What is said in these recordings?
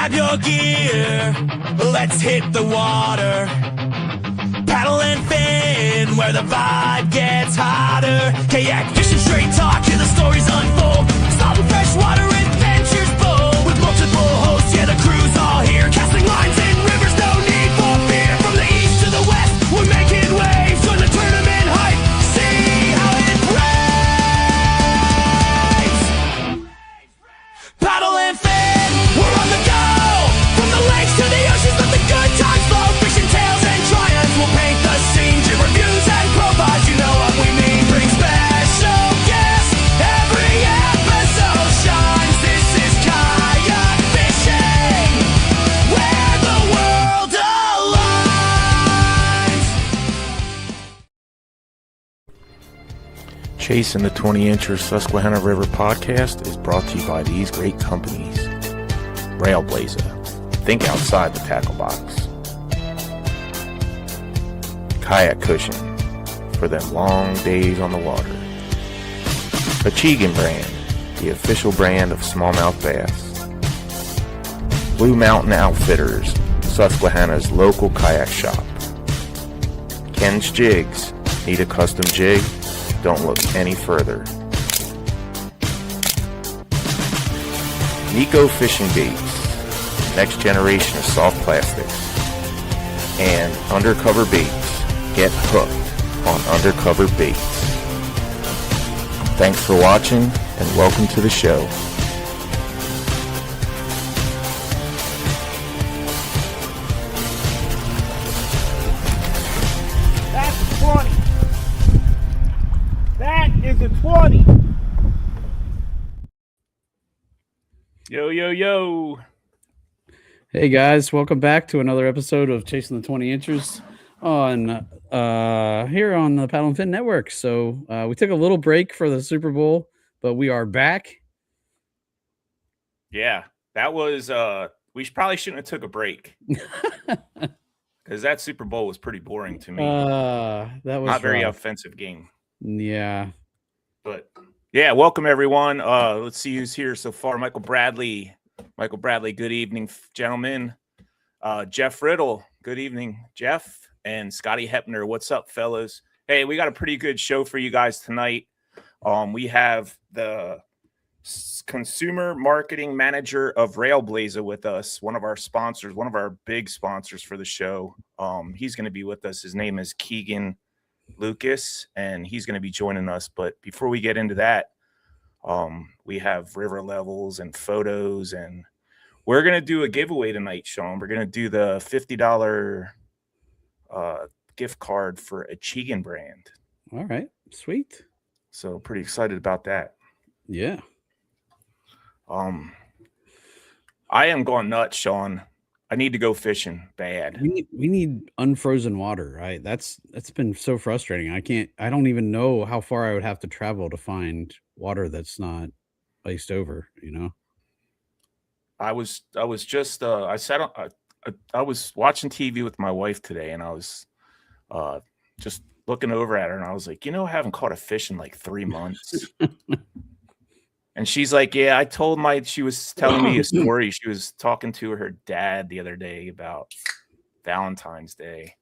Grab your gear, let's hit the water. Paddle and fin where the vibe gets hotter. Kayak fishing, straight talk, hear the stories unfold. Stop the freshwater adventures bold. With multiple hosts, yeah, the crew's all here. Casting lines in rivers, no need for fear. From the east to the west, we're making waves. Join the tournament hype, see how it raves. Paddle and fin, we're on the go. From the lakes to the oceans, let the good times flow. Fishing tales and triumphs will paint the scene. Jib reviews and profiles, you know what we mean. Bring special guests, every episode shines. This is kayak fishing, where the world aligns. Chasing the 20-incher Susquehanna River podcast is brought to you by these great companies. Railblaza, think outside the tackle box. Kayak cushion, for them long days on the water. The Keegan brand, the official brand of smallmouth bass. Blue Mountain Outfitters, Susquehanna's local kayak shop. Ken's Jigs, need a custom jig? Don't look any further. Nico Fishing Baits, next generation of soft plastics. And Undercover Baits, get hooked on Undercover Baits. Thanks for watching and welcome to the show. That's a 20. That is a 20. Yo, yo, yo. Hey guys, welcome back to another episode of Chasing the 20 Inchers on here on the Paddle and Fin Network. So we took a little break for the Super Bowl, but we are back. Yeah, that was probably shouldn't have took a break. Because that Super Bowl was pretty boring to me. That was not very rough. offensive game. Yeah. But yeah, welcome everyone. Let's see who's here so far. Michael Bradley, good evening, gentlemen. Jeff Riddle, good evening, Jeff. And Scotty Hepner, what's up, fellas? Hey, we got a pretty good show for you guys tonight. We have the consumer marketing manager of Railblaza with us, one of our sponsors, one of our big sponsors for the show. He's going to be with us. His name is Keegan Lucas, and he's going to be joining us. But before we get into that, we have river levels and photos, and we're going to do a giveaway tonight, Sean. We're going to do the $50 gift card for a Keegan brand. All right, sweet. So pretty excited about that. Yeah. I am going nuts, Sean. I need to go fishing bad. We need unfrozen water, right? That's been so frustrating. I don't even know how far I would have to travel to find water that's not iced over, you know. I was just I was watching TV with my wife today, and I was just looking over at her, and I was like, I haven't caught a fish in like 3 months. And she's like, yeah, she was telling me a story. She was talking to her dad the other day about Valentine's Day.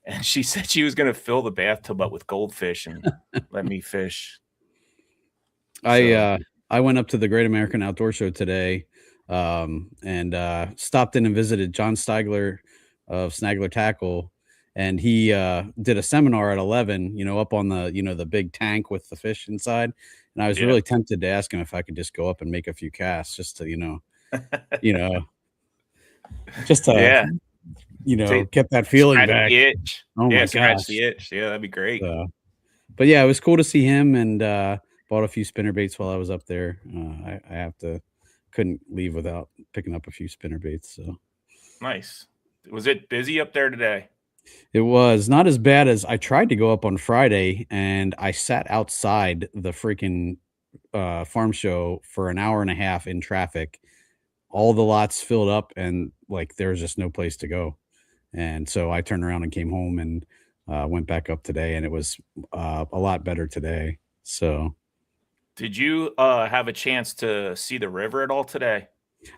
And she said she was going to fill the bathtub up with goldfish and let me fish. I went up to the Great American Outdoor Show today and stopped in and visited John Steigler of Snagler Tackle. And he did a seminar at 11, up on the, the big tank with the fish inside. And I was really tempted to ask him if I could just go up and make a few casts just to, get that feeling back. The itch. Oh my scratch gosh. the itch. Yeah, that'd be great. But yeah, it was cool to see him, and bought a few spinner baits while I was up there. Couldn't leave without picking up a few spinner baits. So nice. Was it busy up there today? It was not as bad as I tried to go up on Friday, and I sat outside the freaking farm show for an hour and a half in traffic. All the lots filled up, and like there was just no place to go. And so I turned around and came home and went back up today, and it was a lot better today. So, did you have a chance to see the river at all today?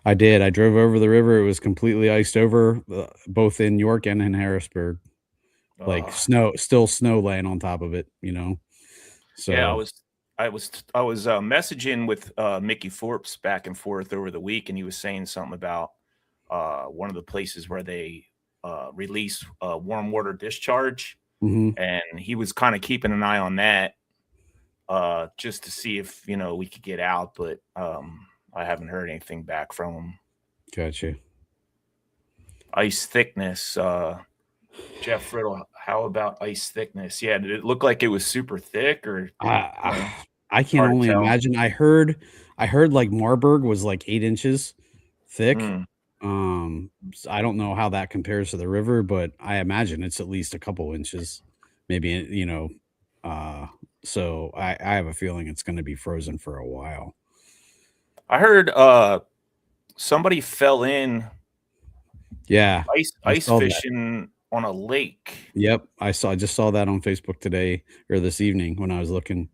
I did. I drove over the river. It was completely iced over, both in York and in Harrisburg. Like Oh, still snow laying on top of it, you know? yeah, So, I was messaging with Mickey Forbes back and forth over the week, and he was saying something about one of the places where they release warm water discharge, mhm, and he was kind of keeping an eye on that just to see if we could get out, but I haven't heard anything back from him. gotcha. Ice thickness, Jeff Riddle. How about ice thickness? Yeah, did it look like it was super thick, or I I uh, I can hard to only tell? imagine. I heard like Marburg was like 8 inches thick. Mm. I don't know how that compares to the river, but I imagine it's at least a couple inches, maybe, uh, so I have a feeling it's gonna be frozen for a while. I heard somebody fell in Yeah, I ice saw that. fishing on a lake. Yep, I just saw that on Facebook today or this evening when I was looking.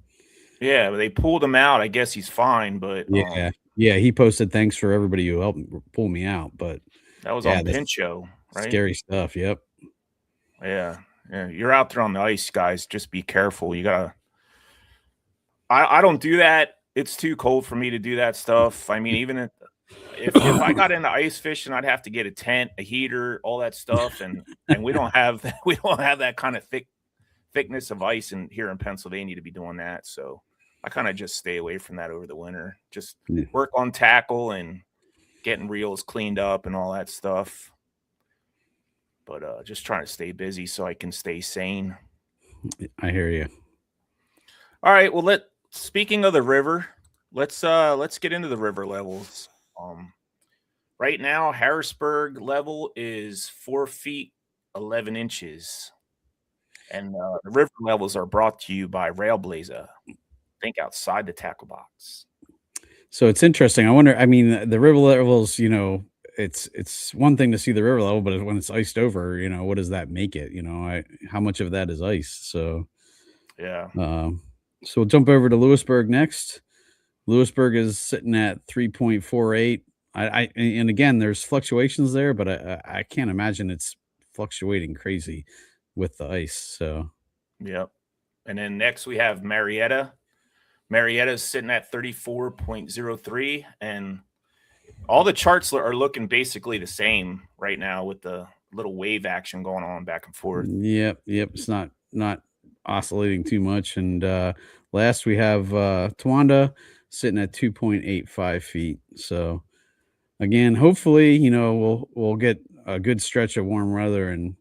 Yeah, they pulled him out. I guess he's fine, but Yeah, yeah, he posted, "Thanks for everybody who helped pull me out," but that was yeah, on that's Pincho, right? scary stuff, yep. Yeah, yeah. You're out there on the ice, guys. Just be careful. You gotta. I don't do that. It's too cold for me to do that stuff. I mean, even if I got into ice fishing, I'd have to get a tent, a heater, all that stuff, and we don't have we don't have that kind of thickness of ice in here in Pennsylvania to be doing that. So I kind of just stay away from that over the winter. Just Yeah, work on tackle and getting reels cleaned up and all that stuff. But just trying to stay busy so I can stay sane. I hear you. All right. Well, speaking of the river, let's get into the river levels. Um, right now, Harrisburg level is 4 feet 11 inches, and the river levels are brought to you by Railblaza. Think outside the tackle box. So it's interesting. I wonder, I mean, the river levels, it's one thing to see the river level, but when it's iced over, what does that make it? How much of that is ice? Yeah. Um, so we'll jump over to Lewisburg next. Lewisburg is sitting at 3.48. And again, there's fluctuations there, but I can't imagine it's fluctuating crazy with the ice. So Yep. And then next we have Marietta. Marietta's sitting at 34.03, and all the charts are looking basically the same right now with the little wave action going on back and forth. yep, it's not oscillating too much. And last we have Towanda sitting at 2.85 feet. So again, hopefully, we'll get a good stretch of warm weather, and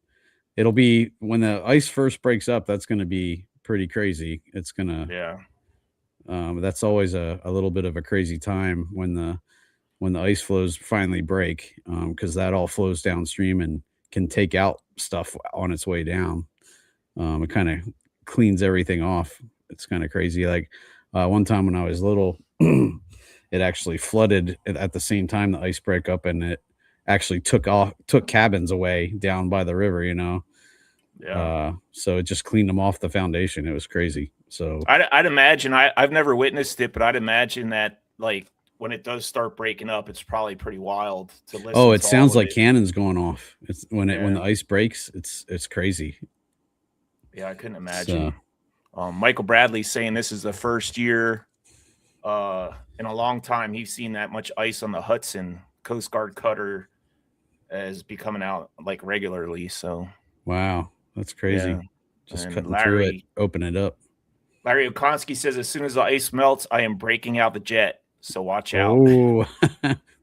it'll be when the ice first breaks up, that's gonna be pretty crazy. It's gonna Yeah. that's always a little bit of a crazy time when the ice flows finally break, because that all flows downstream and can take out stuff on its way down. It kind of cleans everything off. It's kind of crazy. Like one time when I was little, it actually flooded at the same time the ice break up, and it actually took cabins away down by the river. Yeah. So it just cleaned them off the foundation. It was crazy. So I'd imagine I've never witnessed it, but I'd imagine that like when it does start breaking up, it's probably pretty wild to oh, listen it to all sounds of like it. cannons going off. It's when the Yeah. ice breaks, it's crazy. Yeah, I couldn't So imagine. Michael Bradley saying this is the first year in a long time he's seen that much ice on the Hudson. Coast Guard cutter is becoming out like regularly. So wow, that's yeah. crazy. Just And cutting through it, open it up. Larry Okonski says as soon as the ice melts, I am breaking out the jet. So watch out. Oh,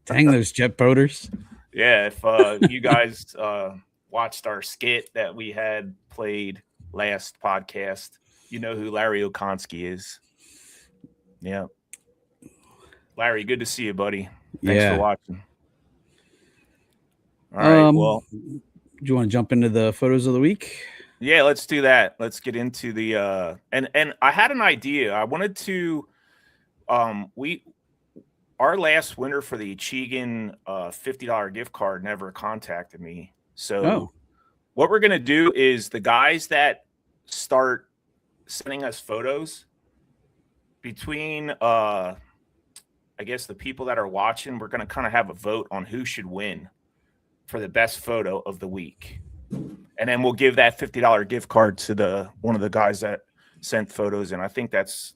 dang those jet boaters. Yeah, if you guys watched our skit that we had played last podcast, you know who Larry Okonski is. Yeah. Larry, good to see you, buddy. Thanks for Yeah. watching. All right. Do Well, you want to jump into the photos of the week? yeah, let's do that. Let's get into the and I had an idea. I wanted to we our last winner for the Keegan $50 gift card never contacted me. So Oh, what we're gonna do is the guys that start sending us photos between I guess the people that are watching, we're going to kind of have a vote on who should win for the best photo of the week. And then we'll give that $50 gift card to one of the guys that sent photos. And I think that's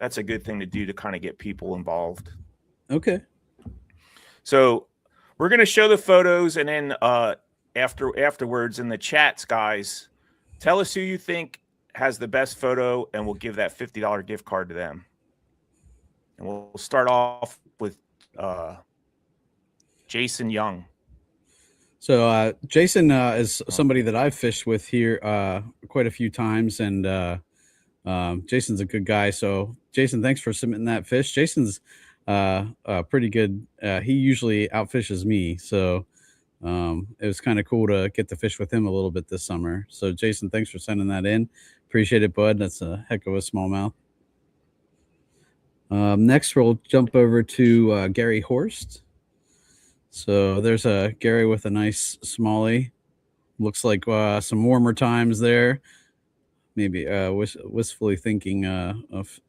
a good thing to do to kind of get people involved. Okay. So we're going to show the photos, and then afterwards in the chats, guys, tell us who you think has the best photo, and we'll give that $50 gift card to them. And we'll start off with Jason Young. So Jason is somebody that I've fished with here quite a few times, and Jason's a good guy. So Jason, thanks for submitting that fish. Jason's pretty good. He usually outfishes me, so it was kind of cool to get to fish with him a little bit this summer. So Jason, thanks for sending that in. Appreciate it, bud. That's a heck of a smallmouth. Next, we'll jump over to Gary Horst. So there's a Gary with a nice smallie. Looks like some warmer times there. Maybe wistfully thinking of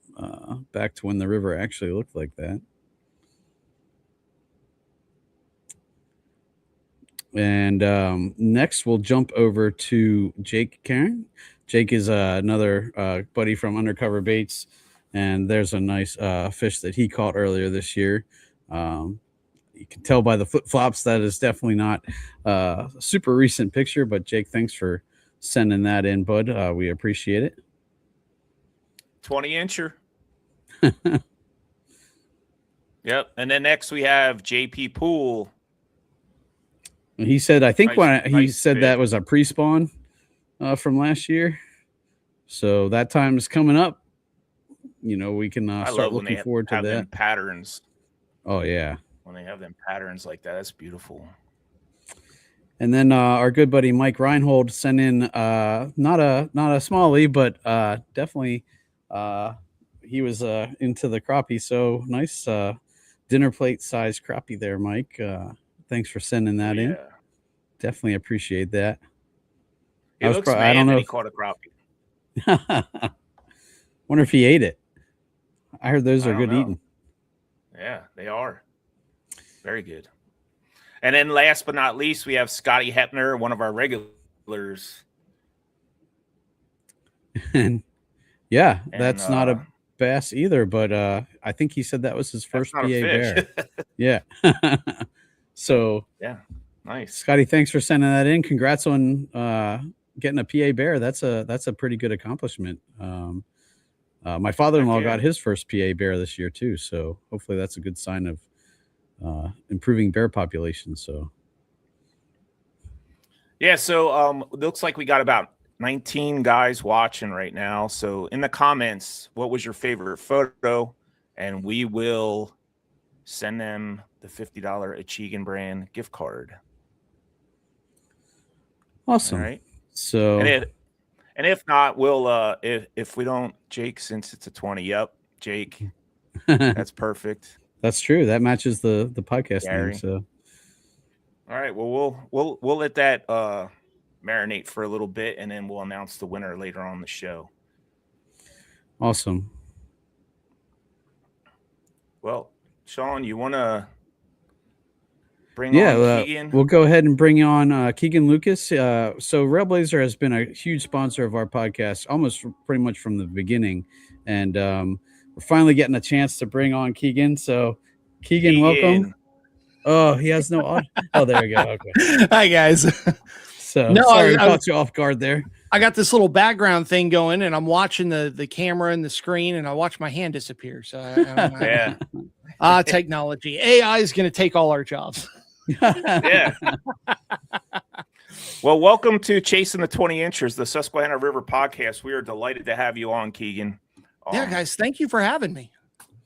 back to when the river actually looked like that. And next, we'll jump over to Jake Karen. Jake is another buddy from Undercover Baits, and there's a nice fish that he caught earlier this year. You can tell by the flip-flops that is definitely not a super recent picture, but Jake, thanks for sending that in, bud. We appreciate it. 20-incher. Yep. And then next we have JP Poole. He said, I think he said fit. that was a pre-spawn from last year. So that time is coming up. You know, we can start looking forward to that. Them patterns. Oh, yeah. When they have them patterns like that, that's beautiful. And then our good buddy Mike Reinhold sent in not a smallie, but definitely he was into the crappie. So nice dinner plate size crappie there, Mike. Thanks for sending that in. Definitely appreciate that. He looks mad I don't know if he caught a crappie. Wonder if he ate it. I heard those are good eating. Yeah, they are. Very good. And then last but not least, we have Scotty Hepner, one of our regulars. And that's not a bass either, but I think he said that was his first PA bear. Yeah. So yeah, nice. Scotty, thanks for sending that in. Congrats on getting a PA bear. That's a pretty good accomplishment. My father-in-law got his first PA bear this year too, so hopefully that's a good sign of improving bear population. So yeah, so looks like we got about 19 guys watching right now. So in the comments, what was your favorite photo? And we will send them the $50 Keegan brand gift card. Awesome. All right. So and if not, we'll if we don't, Jake, since it's a 20, yep, Jake. That's perfect. That's true. That matches the podcast name. So all right. Well, we'll let that marinate for a little bit, and then we'll announce the winner later on the show. Awesome. Well, Sean, you want to bring on Keegan? We'll go ahead and bring on Keegan Lucas. So Railblaza has been a huge sponsor of our podcast, almost pretty much from the beginning. And we're finally getting a chance to bring on Keegan. So Keegan, welcome. Oh, he has no audio. Oh, there we go. Okay. Hi, guys. So sorry, I caught you off guard there. I got this little background thing going, and I'm watching the camera and the screen, and I watch my hand disappear. So technology. AI is going to take all our jobs. Yeah. Well, welcome to Chasing the 20 Inchers, the Susquehanna River podcast. We are delighted to have you on, Keegan. Yeah, guys, thank you for having me.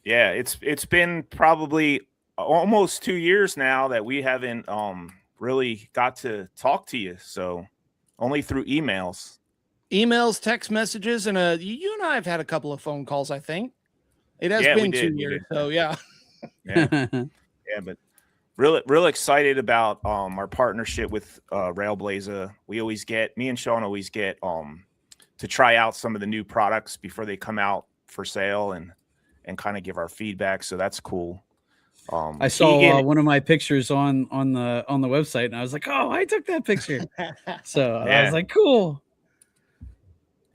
Yeah, it's been probably almost 2 years now that we haven't really got to talk to you. So only through emails, text messages, and you and I have had a couple of phone calls. I think it has been 2 years. So yeah. But really excited about our partnership with Railblaza. Me and Sean always get to try out some of the new products before they come out for sale and kind of give our feedback. So that's cool. I saw Keegan, one of my pictures on the website, and I was like, "Oh, I took that picture." So I was like, "Cool."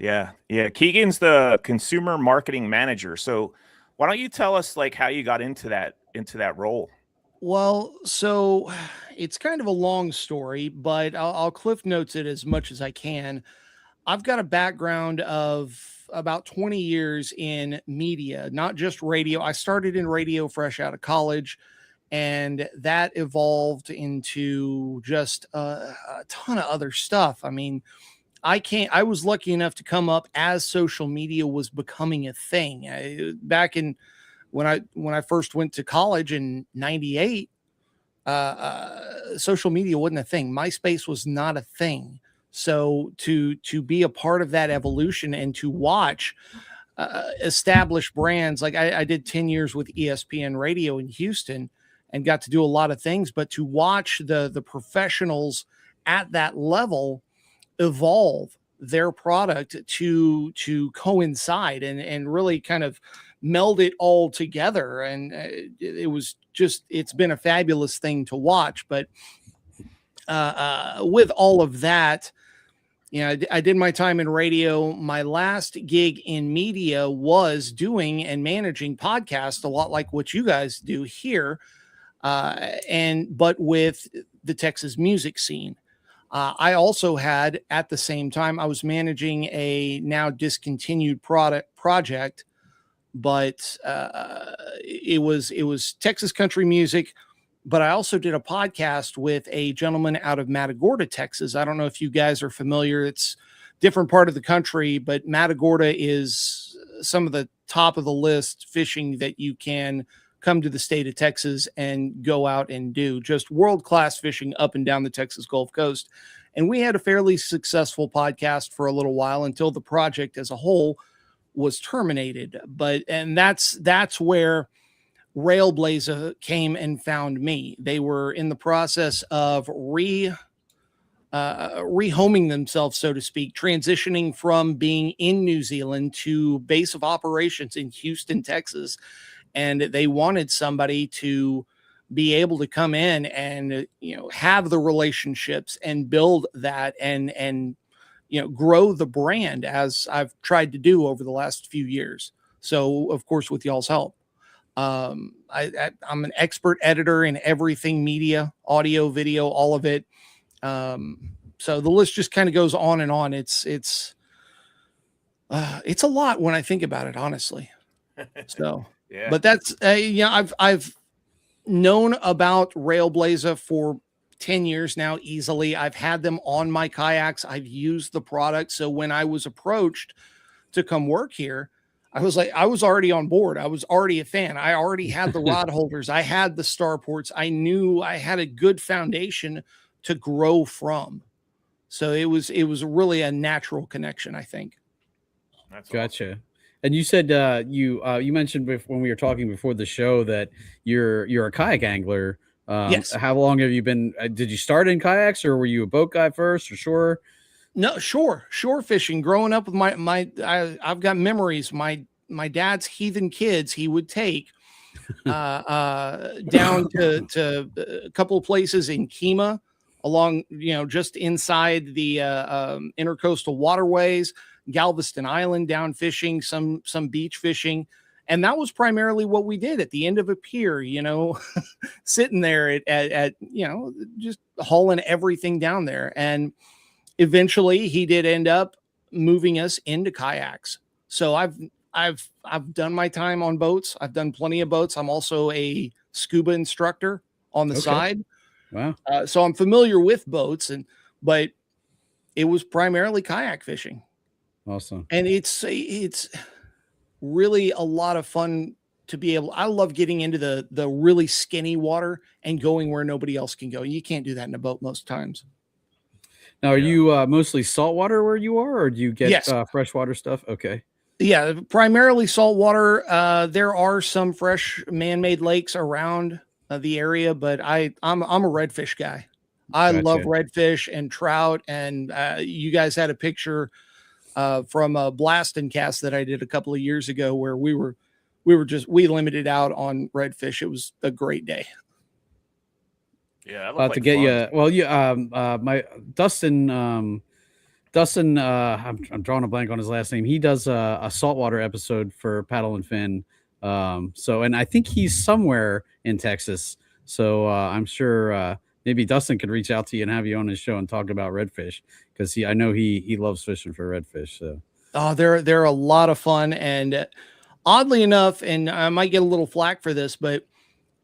yeah. Keegan's the consumer marketing manager. So why don't you tell us like how you got into that role? Well, so it's kind of a long story, but I'll cliff notes it as much as I can. I've got a background of about 20 years in media, not just radio. I started in radio fresh out of college, and that evolved into just a ton of other stuff. I mean, I was lucky enough to come up as social media was becoming a thing. Back in when I first went to college in 98, social media wasn't a thing. MySpace was not a thing. So to be a part of that evolution and to watch established brands, like I did 10 years with ESPN radio in Houston and got to do a lot of things, but to watch the professionals at that level evolve their product to coincide and really kind of meld it all together. And it was just, it's been a fabulous thing to watch. But with all of that, I did my time in radio. My last gig in media was doing and managing podcasts, a lot like what you guys do here, but with the Texas music scene. I also had, at the same time, I was managing a now discontinued project, but it was Texas country music. But I also did a podcast with a gentleman out of Matagorda, Texas. I don't know if you guys are familiar. It's a different part of the country, but Matagorda is some of the top of the list fishing that you can come to the state of Texas and go out and do. Just world-class fishing up and down the Texas Gulf Coast. And we had a fairly successful podcast for a little while until the project as a whole was terminated. And that's where Railblaza came and found me. They were in the process of rehoming themselves, so to speak, transitioning from being in New Zealand to base of operations in Houston, Texas. And they wanted somebody to be able to come in and, have the relationships and build that and grow the brand, as I've tried to do over the last few years. So, of course, with y'all's help. I'm an expert editor in everything media, audio, video, all of it. So the list just kind of goes on and on. It's a lot when I think about it, honestly. So, Yeah. but that's, I've known about Railblaza for 10 years now, easily. I've had them on my kayaks. I've used the product. So when I was approached to come work here, I was already on board. I was already a fan. I already had the rod holders. I had the starports. I knew I had a good foundation to grow from. So it was really a natural connection, I think. That's Gotcha. awesome. And you said you mentioned when we were talking before the show that you're a kayak angler. Yes. How long have you been? Did you start in kayaks, or were you a boat guy first, or shore? No, shore fishing. Growing up with I've got memories. My dad's heathen kids, he would take down to a couple of places in Kemah, along just inside the intercoastal waterways, Galveston Island, down fishing, some beach fishing. And that was primarily what we did at the end of a pier, sitting there at just hauling everything down there. And eventually he did end up moving us into kayaks. So I've done my time on boats. I've done plenty of boats. I'm also a scuba instructor on the side. Wow. So I'm familiar with boats, but it was primarily kayak fishing. Awesome. And it's really a lot of fun to be able. I love getting into the really skinny water and going where nobody else can go. You can't do that in a boat most times. Now, are you mostly saltwater where you are, or do you get freshwater stuff? Okay. Yeah, primarily saltwater. There are some fresh man-made lakes around the area, but I'm a redfish guy. I love redfish and trout. And you guys had a picture from a blast and cast that I did a couple of years ago where we were we limited out on redfish. It was a great day. Yeah, that looked About like to get fun. you. Well, my Dustin. I'm drawing a blank on his last name. He does a saltwater episode for Paddle and Fin. And I think he's somewhere in Texas. So I'm sure maybe Dustin could reach out to you and have you on his show and talk about redfish, because I know he loves fishing for redfish. So They're a lot of fun, and oddly enough, and I might get a little flack for this, but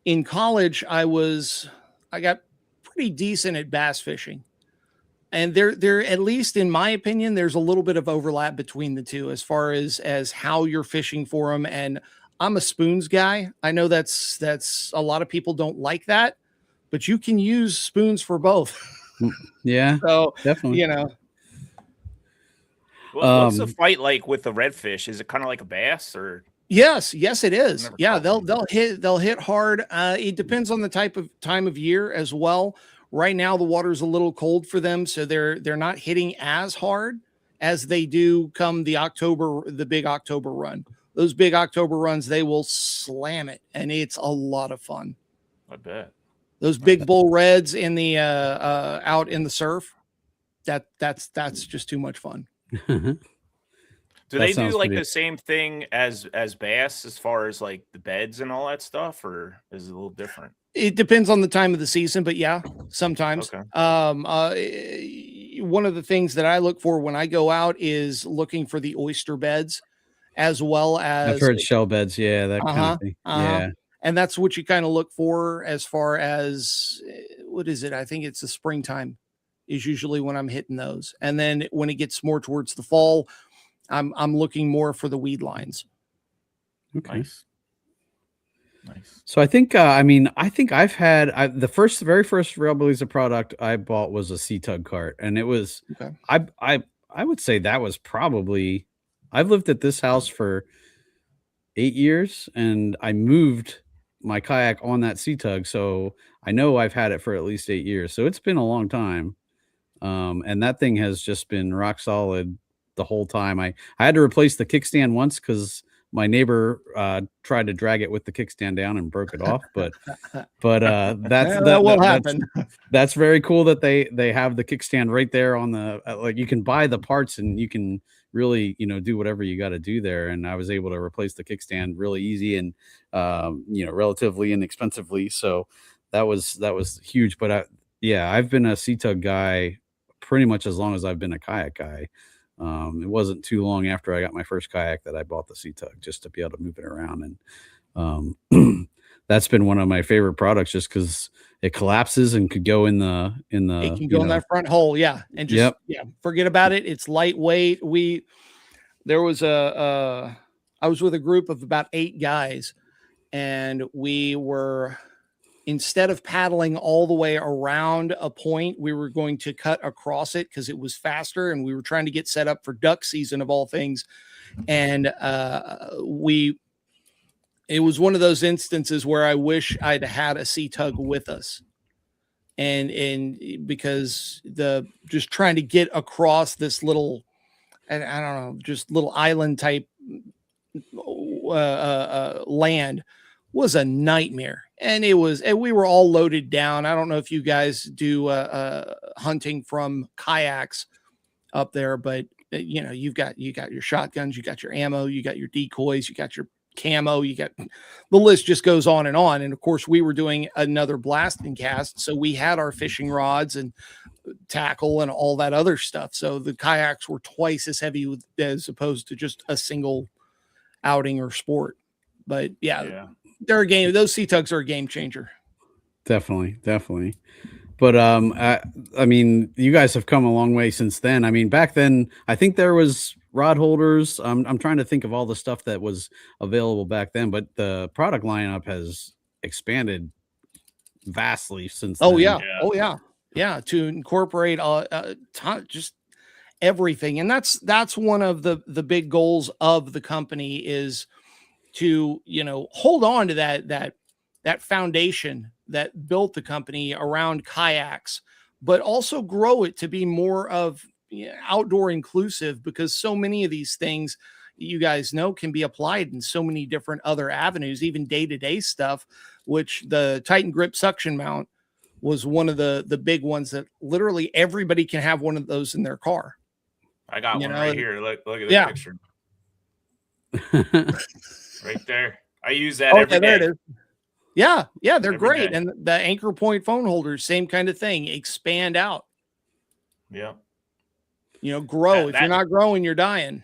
in college I got pretty decent at bass fishing. And there, at least in my opinion, there's a little bit of overlap between the two as far as how you're fishing for them. And I'm a spoons guy. I know that's a lot of people don't like that, but you can use spoons for both. yeah, So definitely. What's the fight like with the redfish? Is it kind of like a bass, or? Yes, it is. Never Yeah, caught one. they'll hit hard. It depends on the time of year as well. Right now, the water's a little cold for them, so they're not hitting as hard as they do come the big October run. Those big October runs, they will slam it, and it's a lot of fun. I bet. Those big bull reds in the out in the surf, that's just too much fun. Do they do like the same thing as bass as far as like the beds and all that stuff, or is it a little different? It depends on the time of the season, but yeah, sometimes. Okay. One of the things that I look for when I go out is looking for the oyster beds, as well as I've heard shell beds. Yeah, that kind of thing. Yeah. And that's what you kind of look for as far as what is it? I think it's the springtime is usually when I'm hitting those. And then when it gets more towards the fall, I'm looking more for the weed lines. Okay. Nice. So I think I've had the very first Railblaza product I bought was a Sea Tug cart, and it was Okay. I would say that was probably, I've lived at this house for 8 years, and I moved my kayak on that Sea Tug, so I know I've had it for at least 8 years. So it's been a long time, and that thing has just been rock solid the whole time. I had to replace the kickstand once because my neighbor tried to drag it with the kickstand down and broke it off, but that will happen. That's very cool that they have the kickstand right there on the like you can buy the parts and you can really do whatever you got to do there. And I was able to replace the kickstand really easy and relatively inexpensively. So that was huge. But I've been a Sea Tug guy pretty much as long as I've been a kayak guy. It wasn't too long after I got my first kayak that I bought the Sea Tug just to be able to move it around. And that's been one of my favorite products just because it collapses and could go in the it can go in that front hole. Yeah. And just, forget about it. It's lightweight. I was with a group of about 8 guys, and we were, instead of paddling all the way around a point, we were going to cut across it because it was faster, and we were trying to get set up for duck season of all things. And it was one of those instances where I wish I'd had a Sea Tug with us. And because just trying to get across this little, I don't know, just little island type land was a nightmare. And we were all loaded down. I don't know if you guys do hunting from kayaks up there, but you've got your shotguns, you got your ammo, you got your decoys, you got your camo, you got, the list just goes on. And of course we were doing another blasting cast, so we had our fishing rods and tackle and all that other stuff. So the kayaks were twice as heavy as opposed to just a single outing or sport. But they're a game. Those Sea Tugs are a game changer. Definitely. But I mean, you guys have come a long way since then. I mean, back then, I think there was rod holders. I'm trying to think of all the stuff that was available back then, but the product lineup has expanded vastly since then. Yeah. To incorporate just everything, and that's one of the big goals of the company is to hold on to that foundation that built the company around kayaks, but also grow it to be more of outdoor inclusive, because so many of these things, you guys know, can be applied in so many different other avenues, even day-to-day stuff, which the Titan Grip suction mount was one of the big ones that literally everybody can have one of those in their car. I got one right here. Look at the Yeah. picture. Right there. I use that every day. There it is. Yeah, they're Every great. day. And the anchor point phone holders, same kind of thing. Expand out. Yeah. Grow. If you're not growing, you're dying.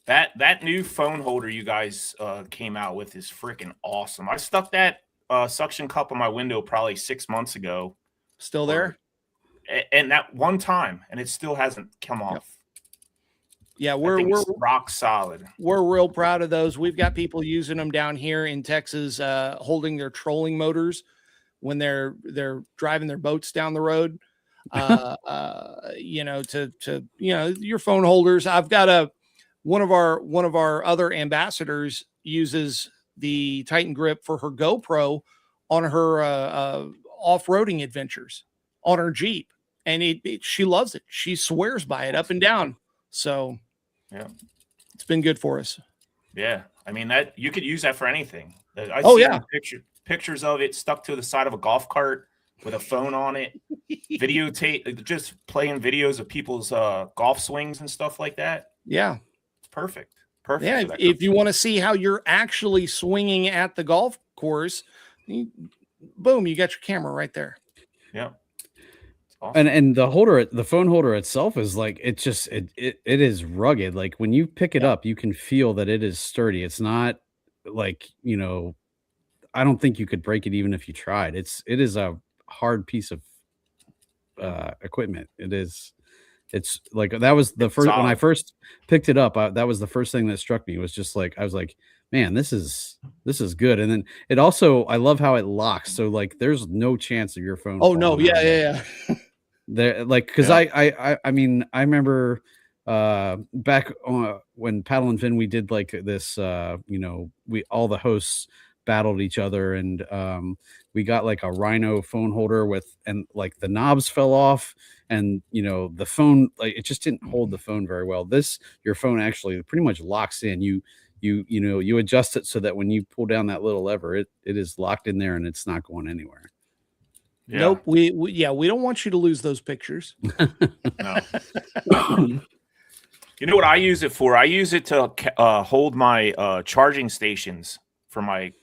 That new phone holder you guys came out with is freaking awesome. I stuck that suction cup on my window probably 6 months ago. Still there? And that one time, and it still hasn't come off. Yeah, we're rock solid. We're real proud of those. We've got people using them down here in Texas, holding their trolling motors when they're driving their boats down the road. Your phone holders. I've got one of our other ambassadors uses the Titan Grip for her GoPro on her off-roading adventures on her Jeep, and she loves it. She swears by it up and down. So yeah, it's been good for us. Yeah, I mean that you could use that for anything. I see pictures of it stuck to the side of a golf cart with a phone on it, videotape, just playing videos of people's golf swings and stuff like that. Yeah, it's perfect. Yeah, if you want to see how you're actually swinging at the golf course, boom, you got your camera right there. Yeah. Awesome. And the phone holder itself is like, it is rugged. Like when you pick it up, you can feel that it is sturdy. It's not like, I don't think you could break it even if you tried. It is a hard piece of equipment. It's like, that was the first, when I first picked it up, that was the first thing that struck me. It was just like, I was like, man, this is good. And then it also, I love how it locks. So like, there's no chance of your phone. Oh no. Yeah. There, like, because I mean, I remember back when Paddle and Fin, we did like this, we all the hosts battled each other, and we got like a Rhino phone holder and like the knobs fell off, and the phone, like, it just didn't hold the phone very well. Your phone actually pretty much locks in. You adjust it so that when you pull down that little lever, it is locked in there and it's not going anywhere. Yeah. Nope. We don't want you to lose those pictures. No. You know what I use it for? I use it to hold my charging stations for my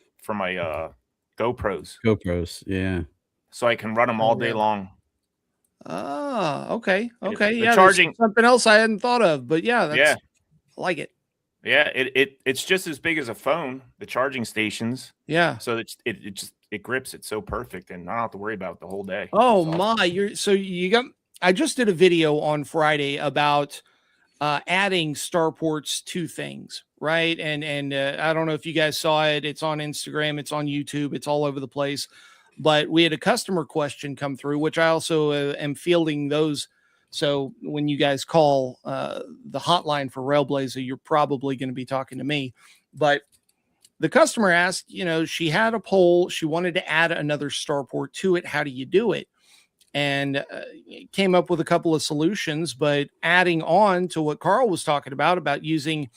GoPros. GoPros, yeah. So I can run them all day long. Ah, okay. The charging, something else I hadn't thought of, but I like it. Yeah, it's just as big as a phone, the charging stations. Yeah. So it grips it so perfect, and I don't have to worry about it the whole day. Oh my, I just did a video on Friday about adding starports to things, right? And I don't know if you guys saw it. It's on Instagram, it's on YouTube, it's all over the place. But we had a customer question come through, which I also am fielding those. So when you guys call the hotline for Railblaza, you're probably going to be talking to me. But the customer asked, she had a poll. She wanted to add another starport to it. How do you do it? And came up with a couple of solutions, but adding on to what Carl was talking about using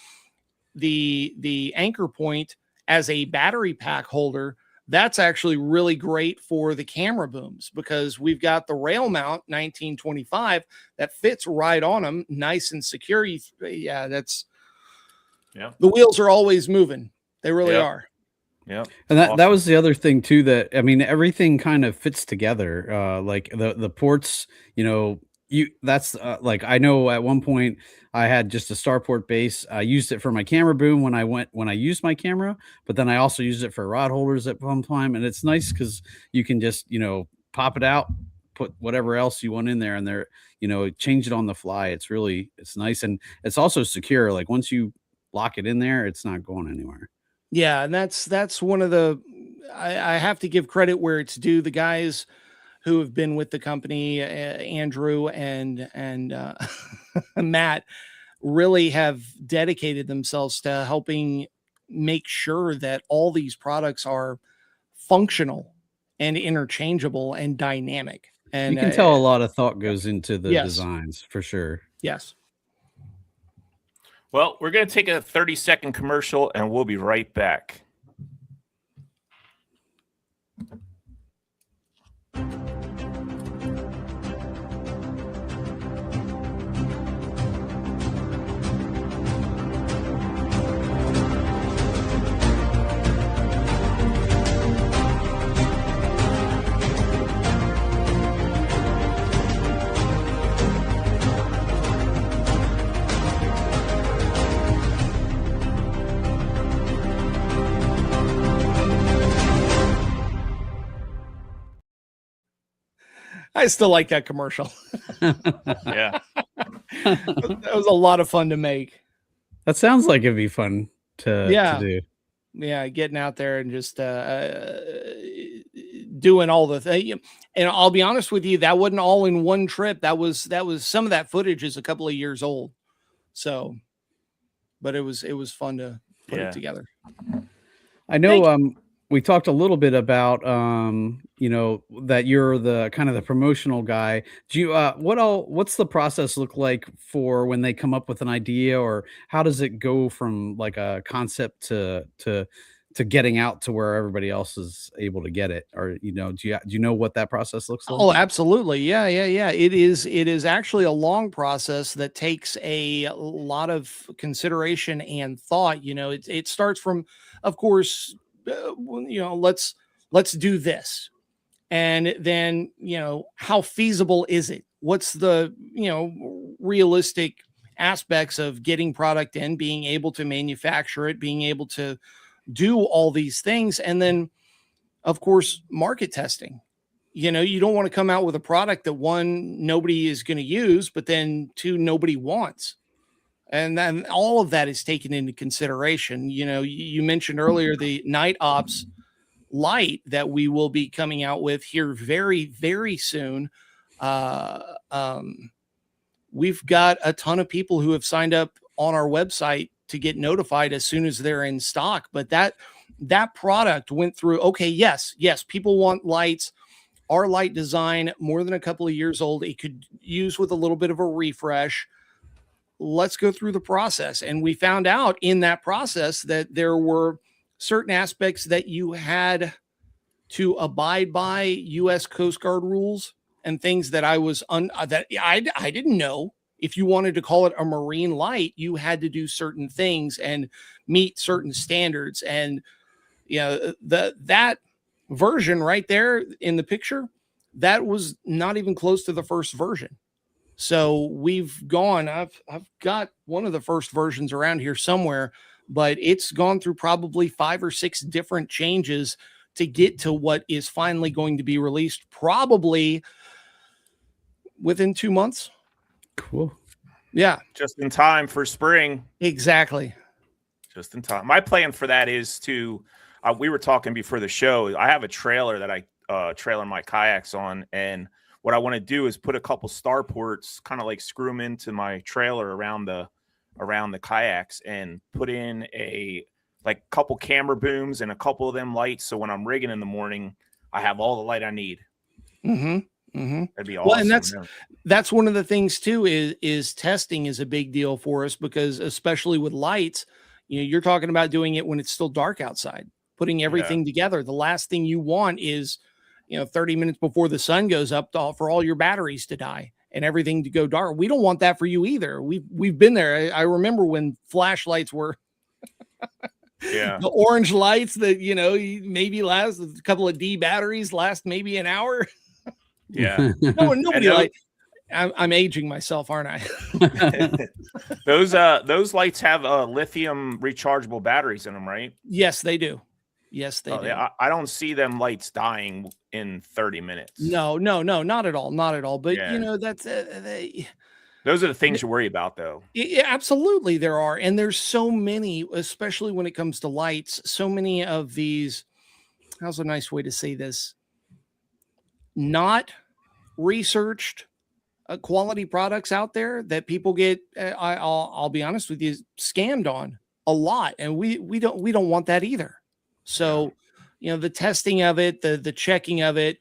the anchor point as a battery pack holder, that's actually really great for the camera booms, because we've got the rail mount 1925 that fits right on them, nice and secure. The wheels are always moving. They really are. Yeah. And that was the other thing too, that, I mean, everything kind of fits together. Like the ports, that's like, I know at one point I had just a starport base. I used it for my camera boom when I used my camera, but then I also used it for rod holders at one time. And it's nice because you can just, pop it out, put whatever else you want in there, and there, change it on the fly. It's nice. And it's also secure. Like once you lock it in there, it's not going anywhere. Yeah. And that's one of I have to give credit where it's due. The guys who have been with the company, Andrew and Matt, really have dedicated themselves to helping make sure that all these products are functional and interchangeable and dynamic. And you can tell a lot of thought goes into the designs, for sure. Yes. Well, we're going to take a 30-second commercial, and we'll be right back. I still like that commercial. Yeah. That was a lot of fun to make. That sounds like it'd be fun to do. Yeah, getting out there and just doing all the thing. And I'll be honest with you, that wasn't all in one trip. That was some of that footage is a couple of years old. So, but it was fun to put it together. I know we talked a little bit about that you're the kind of the promotional guy. Do you what's the process look like for when they come up with an idea, or how does it go from like a concept to getting out to where everybody else is able to get it? Or do you know what that process looks like? Oh, absolutely. Yeah. It is actually a long process that takes a lot of consideration and thought. It starts from, of course, let's do this. And then, how feasible is it? What's the, realistic aspects of getting product in, being able to manufacture it, being able to do all these things. And then, of course, market testing. You don't want to come out with a product that, one, nobody is going to use, but then two, nobody wants. And then all of that is taken into consideration. You mentioned earlier the Night Ops light that we will be coming out with here very, very soon. We've got a ton of people who have signed up on our website to get notified as soon as they're in stock. But that product went through, okay, yes, people want lights. Our light design, more than a couple of years old, it could use with a little bit of a refresh. Let's go through the process. And we found out in that process that there were certain aspects that you had to abide by U.S. Coast Guard rules and things that I didn't know. If you wanted to call it a marine light, you had to do certain things and meet certain standards. And that version right there in the picture, that was not even close to the first version. So we've gone, I've got one of the first versions around here somewhere, but it's gone through probably 5 or 6 different changes to get to what is finally going to be released, probably within 2 months. Cool. Yeah. Just in time for spring. Exactly. Just in time. My plan for that is to, we were talking before the show. I have a trailer that I trailer my kayaks on, and what I want to do is put a couple starports, kind of like screw them into my trailer around the kayaks, and put in a couple camera booms and a couple of them lights. So when I'm rigging in the morning, I have all the light I need. Mm-hmm. Mm-hmm. That'd be awesome. Well, and that's one of the things too, is testing is a big deal for us, because especially with lights, you're talking about doing it when it's still dark outside, putting everything together. The last thing you want is, 30 minutes before the sun goes up for all your batteries to die and everything to go dark. We don't want that for you either. We've been there. I remember when flashlights were the orange lights that, maybe last a couple of D batteries last maybe an hour. Yeah. Nobody like. I'm aging myself, aren't I? Those lights have lithium rechargeable batteries in them, right? Yes, they do. Yes, they do. Yeah, I don't see them lights dying in 30 minutes. No, not at all. Not at all. But, that's those are the things you worry about, though. Yeah, absolutely. There are. And there's so many, especially when it comes to lights, so many of these. How's a nice way to say this? Not researched quality products out there that people get, I'll be honest with you, scammed on a lot. And we don't want that either. So, the testing of it, the checking of it,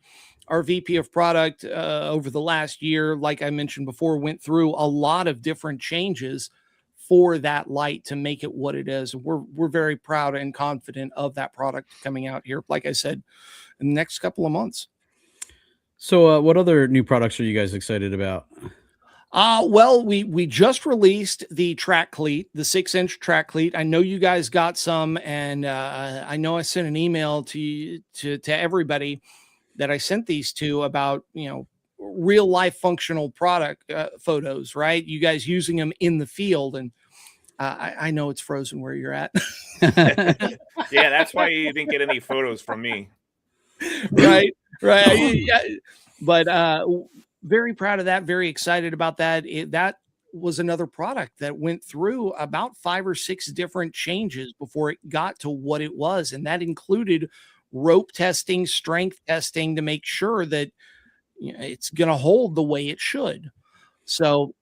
our VP of product over the last year, like I mentioned before, went through a lot of different changes for that light to make it what it is. We're very proud and confident of that product coming out here, like I said, in the next couple of months. So what other new products are you guys excited about? Well, we just released the track cleat, the 6-inch track cleat. I know you guys got some, and I know I sent an email to everybody that I sent these to about, real life functional product photos, right? You guys using them in the field. And I know it's frozen where you're at. Yeah, that's why you didn't get any photos from me. Right. Yeah. But very proud of that. Very excited about that. That was another product that went through about 5 or 6 different changes before it got to what it was. And that included rope testing, strength testing to make sure that it's going to hold the way it should. So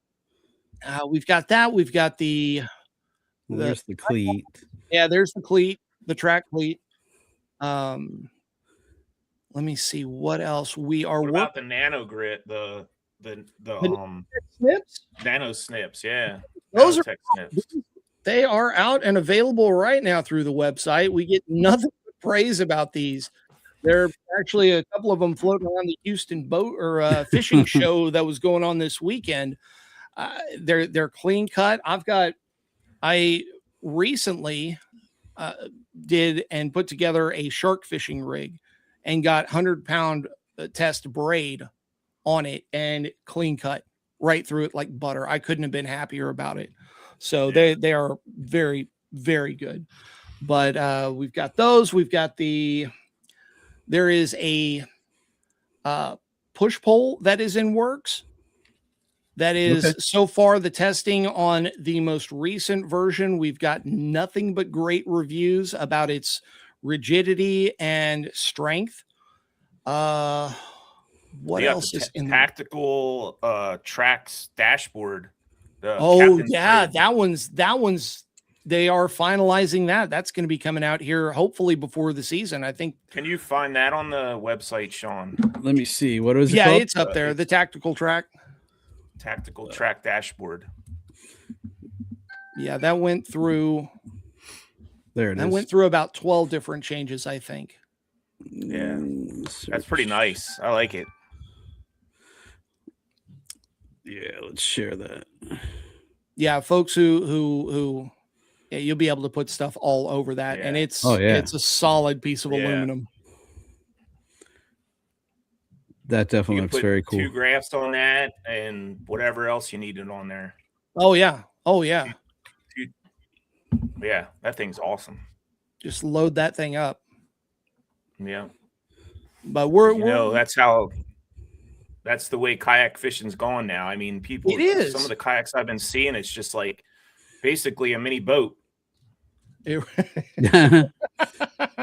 we've got that. We've got There's the cleat. Yeah, there's the cleat, the track cleat. Let me see what else we are. What about the nano grit, the snips? nano snips? Yeah, Those nanotech snips. They are out and available right now through the website. We get nothing but praise about these. There are actually a couple of them floating around the Houston boat or fishing show that was going on this weekend. They're clean cut. I recently did and put together a shark fishing rig and got 100-pound test braid on it and clean cut right through it like butter. I couldn't have been happier about it. So they are very, very good. But we've got those. We've got there is a push pole that is in works. That is so far the testing on the most recent version. We've got nothing but great reviews about its rigidity and strength. What else is in tactical tracks dashboard? Oh yeah, that one's they are finalizing that. That's going to be coming out here hopefully before the season, I think. Can you find that on the website, Sean? Let me see. What is it? Yeah, called? it's up there. The tactical track. Tactical track dashboard. Yeah, that went through. There it is. That went through about 12 different changes, I think. Yeah, that's pretty nice. I like it. Yeah, let's share that. Yeah, folks who you'll be able to put stuff all over that, and it's a solid piece of aluminum. That definitely looks very cool. 2 graphs on that, and whatever else you needed on there. Oh yeah. Yeah, that thing's awesome. Just load that thing up. Yeah, but that's the way kayak fishing's going now. I mean, some of the kayaks I've been seeing, it's just like basically a mini boat.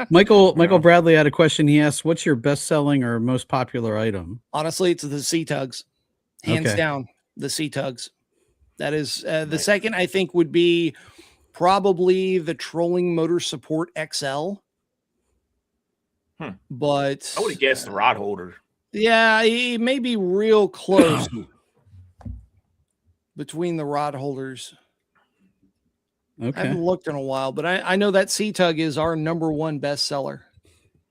Michael Bradley had a question. He asked, what's your best-selling or most popular item? Honestly, it's the Sea Tugs. Hands down, the Sea Tugs. That is the second, I think, would be probably the Trolling Motor Support XL. But I would have guessed the rod holder. Yeah, he may be real close between the rod holders. Okay. I haven't looked in a while, but I know that Sea Tug is our #1 bestseller.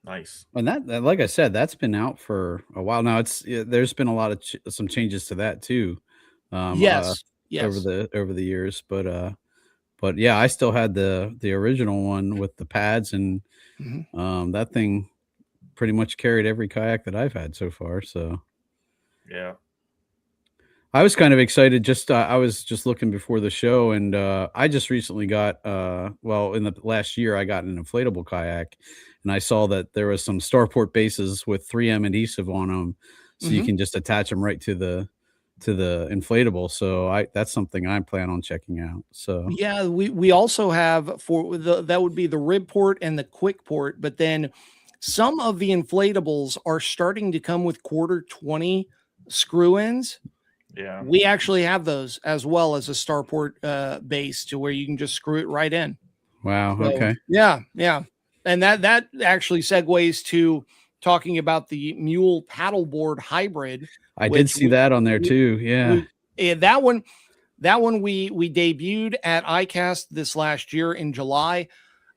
Nice. And that, like I said, that's been out for a while now. There's been a lot of some changes to that too. Yes. Over the years, but yeah, I still had the original one with the pads, and that thing pretty much carried every kayak that I've had so far. So yeah, I was kind of excited. I was just looking before the show, and I just recently got in the last year I got an inflatable kayak, and I saw that there was some Starport bases with 3M adhesive on them, so you can just attach them right to the inflatable. So that's something I plan on checking out. So yeah, we also have that would be the rib port and the quick port, but then some of the inflatables are starting to come with 1/4-20 screw ins. Yeah, we actually have those as well as a Starport base to where you can just screw it right in. Wow. So, okay. Yeah. And that actually segues to talking about the Mule paddleboard hybrid. I did see that on there too. Yeah. That That one we debuted at ICAST this last year in July,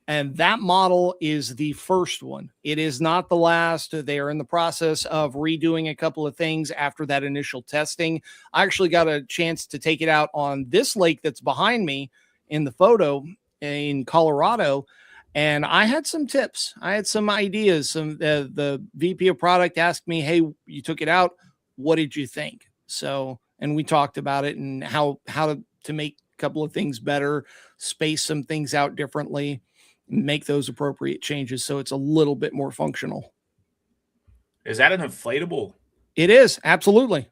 and that model is the first one. It is not the last. They are in the process of redoing a couple of things after that initial testing. I actually got a chance to take it out on this lake that's behind me in the photo in Colorado, and I had some tips. I had some ideas. The VP of product asked me, "Hey, you took it out. What did you think?" So, and we talked about it and how to make a couple of things better, space some things out differently, make those appropriate changes so it's a little bit more functional. Is that an inflatable? It is, absolutely.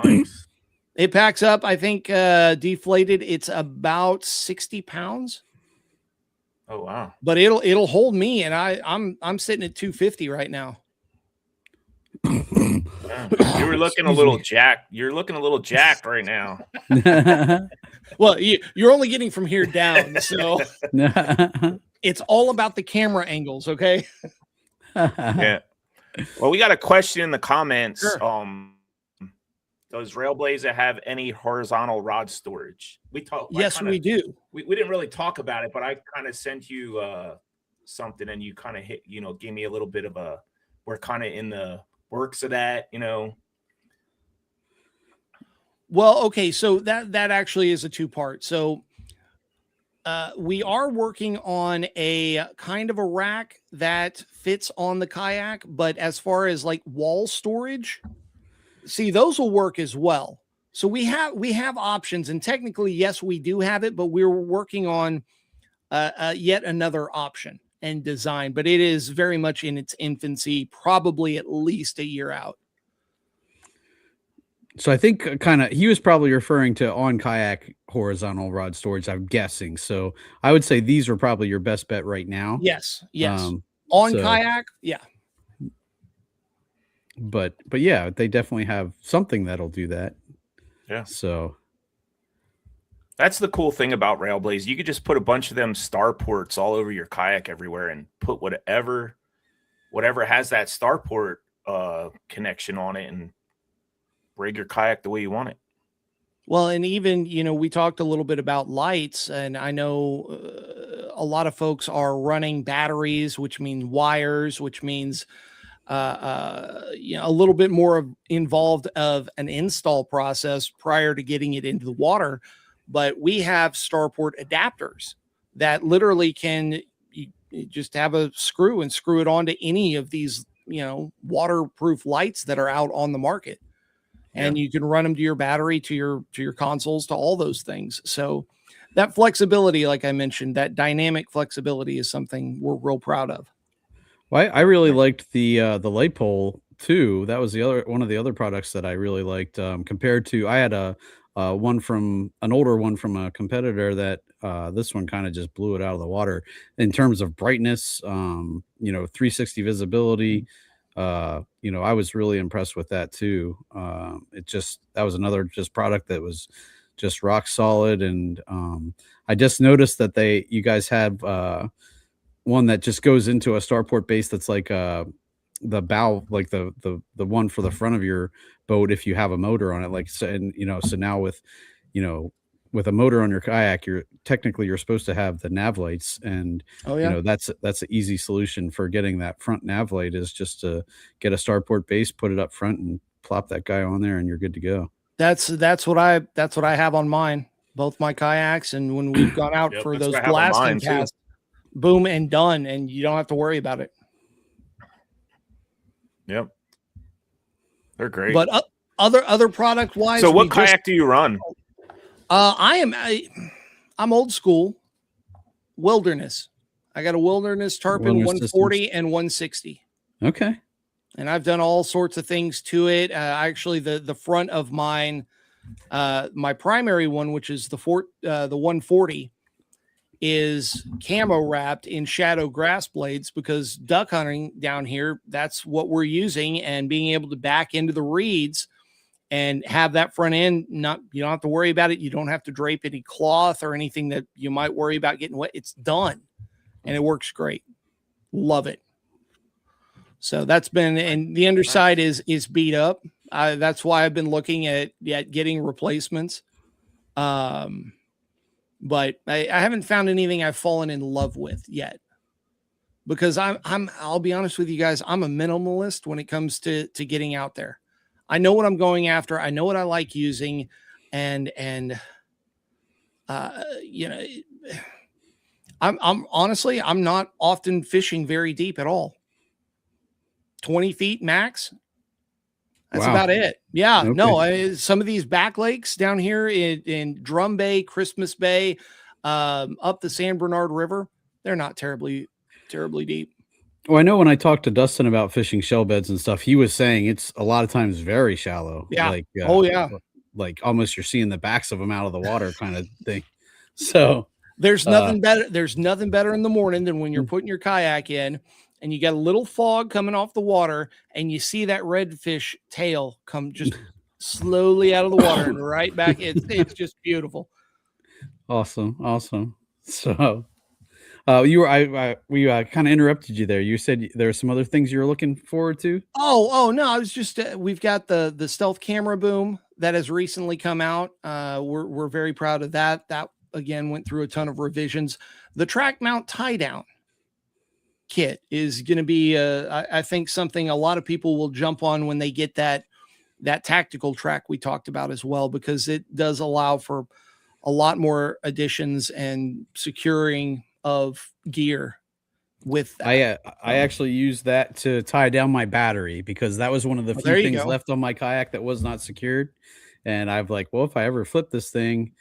Nice. It packs up, I think, deflated, it's about 60 pounds. Oh wow. But it'll hold me, and I'm sitting at 250 right now. You were looking a little jacked. You're looking a little jacked right now. Well, you're only getting from here down, so it's all about the camera angles, okay? Yeah. Well, we got a question in the comments. Sure. Does Railblaza have any horizontal rod storage? Yes, we do. We didn't really talk about it, but I kind of sent you something, and you kind of gave me a little bit of a. We're kind of in the works of that, Well, okay, so that actually is a two-part. So we are working on a kind of a rack that fits on the kayak, but as far as like wall storage, see, those will work as well. So we have options, and technically, yes, we do have it, but we're working on yet another option and design, but it is very much in its infancy, probably at least a year out. So I think he was probably referring to on kayak horizontal rod storage, I'm guessing. So I would say these are probably your best bet right now. Yes. On kayak. Yeah. But yeah, they definitely have something that'll do that. Yeah. So that's the cool thing about Railblaza. You could just put a bunch of them starports all over your kayak everywhere and put whatever has that starport connection on it and rig your kayak the way you want it. Well, and even, we talked a little bit about lights, and I know a lot of folks are running batteries, which means wires, which means a little bit more involved of an install process prior to getting it into the water. But we have starport adapters that literally can you just have a screw and screw it onto any of these, waterproof lights that are out on the market. And you can run them to your battery, to your consoles, to all those things. So that flexibility, like I mentioned, that dynamic flexibility is something we're real proud of. Well, I really liked the light pole too. That was one of the other products that I really liked. Compared to, I had an older one from a competitor that this one kind of just blew it out of the water in terms of brightness. 360 visibility. I was really impressed with that too. That was another product that was just rock solid. And I just noticed that you guys have one that just goes into a starport base that's like the bow, like the one for the front of your boat if you have a motor on it. So now with a motor on your kayak, you're supposed to have the nav lights, and that's an easy solution for getting that front nav light is just to get a starport base, put it up front, and plop that guy on there, and you're good to go. That's what I have on mine, both my kayaks, and when we've gone out for those blasting casts, boom and done, and you don't have to worry about it. Yep, they're great. But other product wise, so what kayak do you run? I'm old school wilderness. I got a wilderness Tarpon 140 and 160. Okay. And I've done all sorts of things to it. Actually, the front of mine, my primary one, which is the 140, is camo wrapped in shadow grass blades, because duck hunting down here, that's what we're using, and being able to back into the reeds and have that front end, you don't have to worry about it. You don't have to drape any cloth or anything that you might worry about getting wet. It's done, and it works great. Love it. So that's been, and the underside is beat up. That's why I've been looking at getting replacements. But I haven't found anything I've fallen in love with yet, because I'll be honest with you guys, I'm a minimalist when it comes to getting out there. I know what I'm going after. I know what I like using, and you know, I'm honestly, I'm not often fishing very deep at all. 20 feet max. That's Wow. about it. Yeah. Okay. No, some of these back lakes down here in Drum Bay, Christmas Bay, up the San Bernard River, they're not terribly deep. Well, I know when I talked to Dustin about fishing shell beds and stuff, he was saying it's a lot of times very shallow. Yeah. Like, Oh, yeah. Like almost you're seeing the backs of them out of the water kind of thing. So there's nothing better. There's nothing better in the morning than when you're putting your kayak in and you got a little fog coming off the water and you see that redfish tail come just slowly out of the water and right back. It's just beautiful. Awesome. So we kind of interrupted you there. You said there are some other things you were looking forward to. Oh no, I was just we've got the stealth camera boom that has recently come out. We're very proud of that. That again went through a ton of revisions. The track mount tie down kit is going to be I think something a lot of people will jump on when they get that tactical track we talked about as well, because it does allow for a lot more additions and securing of gear with that. I actually used that to tie down my battery, because that was one of the few things left on my kayak that was not secured. And I've like, well, if I ever flip this thing,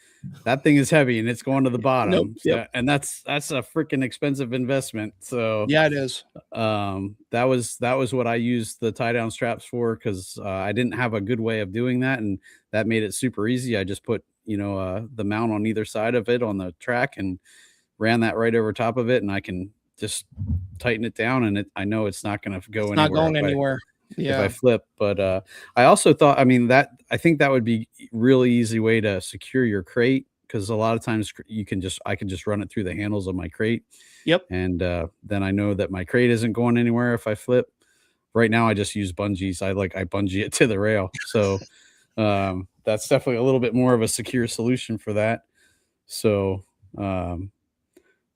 that thing is heavy and it's going to the bottom. Nope. Yep. And that's a freaking expensive investment. So yeah, it is. That was what I used the tie down straps for, because I didn't have a good way of doing that, and that made it super easy. I just put the mount on either side of it on the track and ran that right over top of it, and I can just tighten it down, and I know it's not going to go anywhere. Not going anywhere. If I flip. But I also thought, I think that would be a really easy way to secure your crate, because a lot of times I can just run it through the handles of my crate. Yep. And then I know that my crate isn't going anywhere if I flip. Right now I just use bungees. I bungee it to the rail. So that's definitely a little bit more of a secure solution for that. So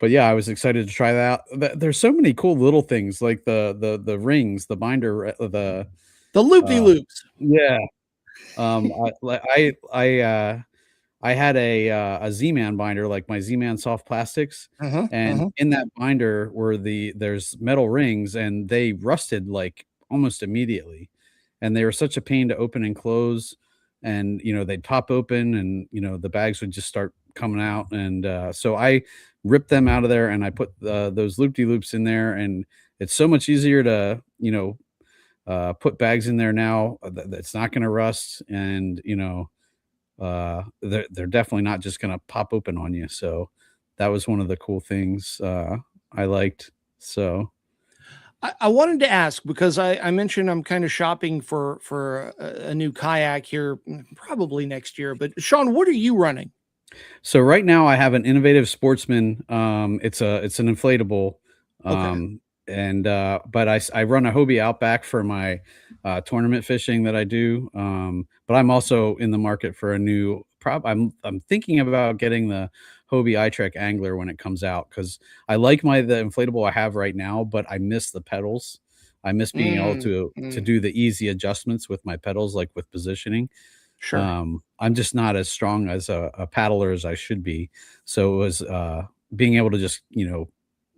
but yeah, I was excited to try that out. There's so many cool little things, like the rings, the binder, the loopy loops. Yeah. I had a Z-Man binder, like my Z-Man soft plastics, and in that binder there's metal rings, and they rusted like almost immediately, and they were such a pain to open and close, and they'd pop open, and the bags would just start coming out, and so I ripped them out of there, and I put those loop-de-loops in there, and it's so much easier to put bags in there now that's not going to rust, and they're definitely not just going to pop open on you. So that was one of the cool things I liked. So I wanted to ask, because I mentioned I'm kind of shopping for a new kayak here probably next year, but Sean, what are you running? So right now I have an Innovative Sportsman. It's an inflatable. And but I run a Hobie Outback for my tournament fishing that I do. But I'm also in the market for a new I'm thinking about getting the Hobie iTrek Angler when it comes out, because I like the inflatable I have right now, but I miss the pedals. I miss being able to do the easy adjustments with my pedals, like with positioning. Sure. I'm just not as strong as a paddler as I should be. So it was being able to just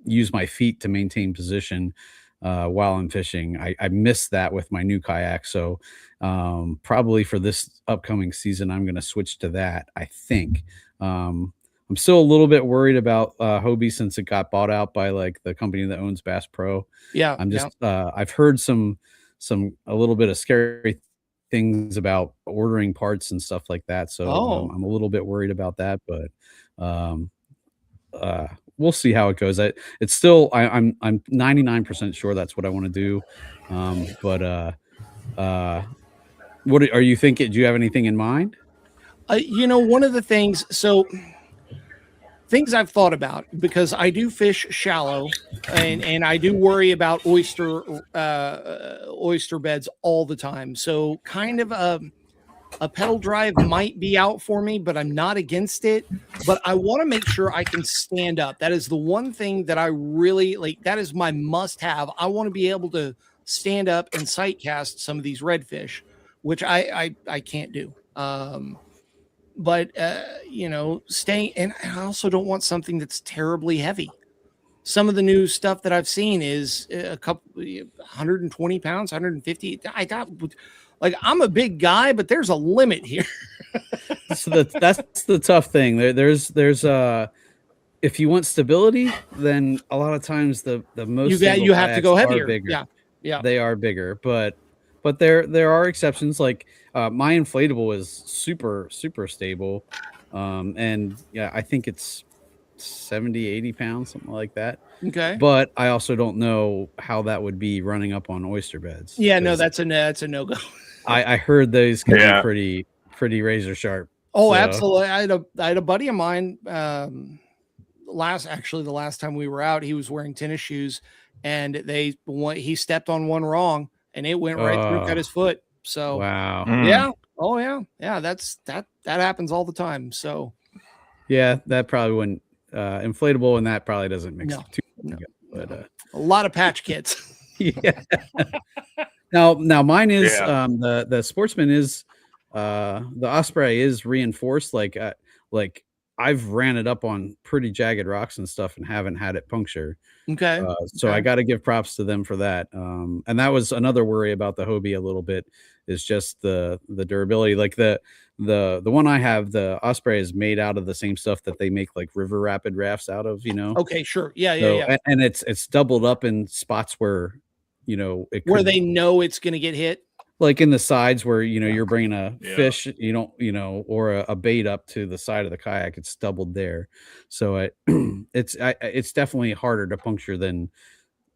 use my feet to maintain position while I'm fishing. I miss that with my new kayak. So probably for this upcoming season, I'm going to switch to that, I think. I'm still a little bit worried about Hobie, since it got bought out by like the company that owns Bass Pro. Yeah. I'm just I've heard a little bit of scary things about ordering parts and stuff like that. So I'm a little bit worried about that, but we'll see how it goes. It's still, I'm 99% sure that's what I want to do. But what are you thinking? Do you have anything in mind? One of the things I've thought about, because I do fish shallow, and I do worry about oyster beds all the time. So kind of a a pedal drive might be out for me, but I'm not against it. But I want to make sure I can stand up. That is the one thing that I really like. That is my must have. I want to be able to stand up and sight cast some of these redfish, which I can't do. But you know, staying, and I also don't want something that's terribly heavy. Some of the new stuff that I've seen is a couple 120 pounds, 150. I got like, I'm a big guy, but there's a limit here. So that's the tough thing. There's if you want stability, then a lot of times the most you have to go heavier. Bigger. Yeah, they are bigger, but there are exceptions. Like my inflatable is super stable, and yeah, I think it's 70-80 pounds, something like that. Okay, but I also don't know how that would be running up on oyster beds. Yeah, no, that's a no go. I heard those can be pretty razor sharp. Oh, so. Absolutely. I had a buddy of mine. The last time we were out, he was wearing tennis shoes, and he stepped on one wrong, and it went right through, cut his foot. So wow, yeah, oh yeah. That happens all the time. So yeah, that probably wouldn't inflatable, and that probably doesn't mix too. No, but a lot of patch kits. Yeah. Now mine is the Sportsman is the Osprey is reinforced. Like I've ran it up on pretty jagged rocks and stuff and haven't had it puncture. Okay. So I got to give props to them for that. And that was another worry about the Hobie a little bit, is just the durability. Like the one I have, the Osprey, is made out of the same stuff that they make like river rapid rafts out of, you know? Okay, sure. Yeah. And it's doubled up in spots where, you know, where they know it's going to get hit. Like in the sides where, you know, you're bringing a fish, you don't, you know, or a bait up to the side of the kayak, it's doubled there. So it's definitely harder to puncture than,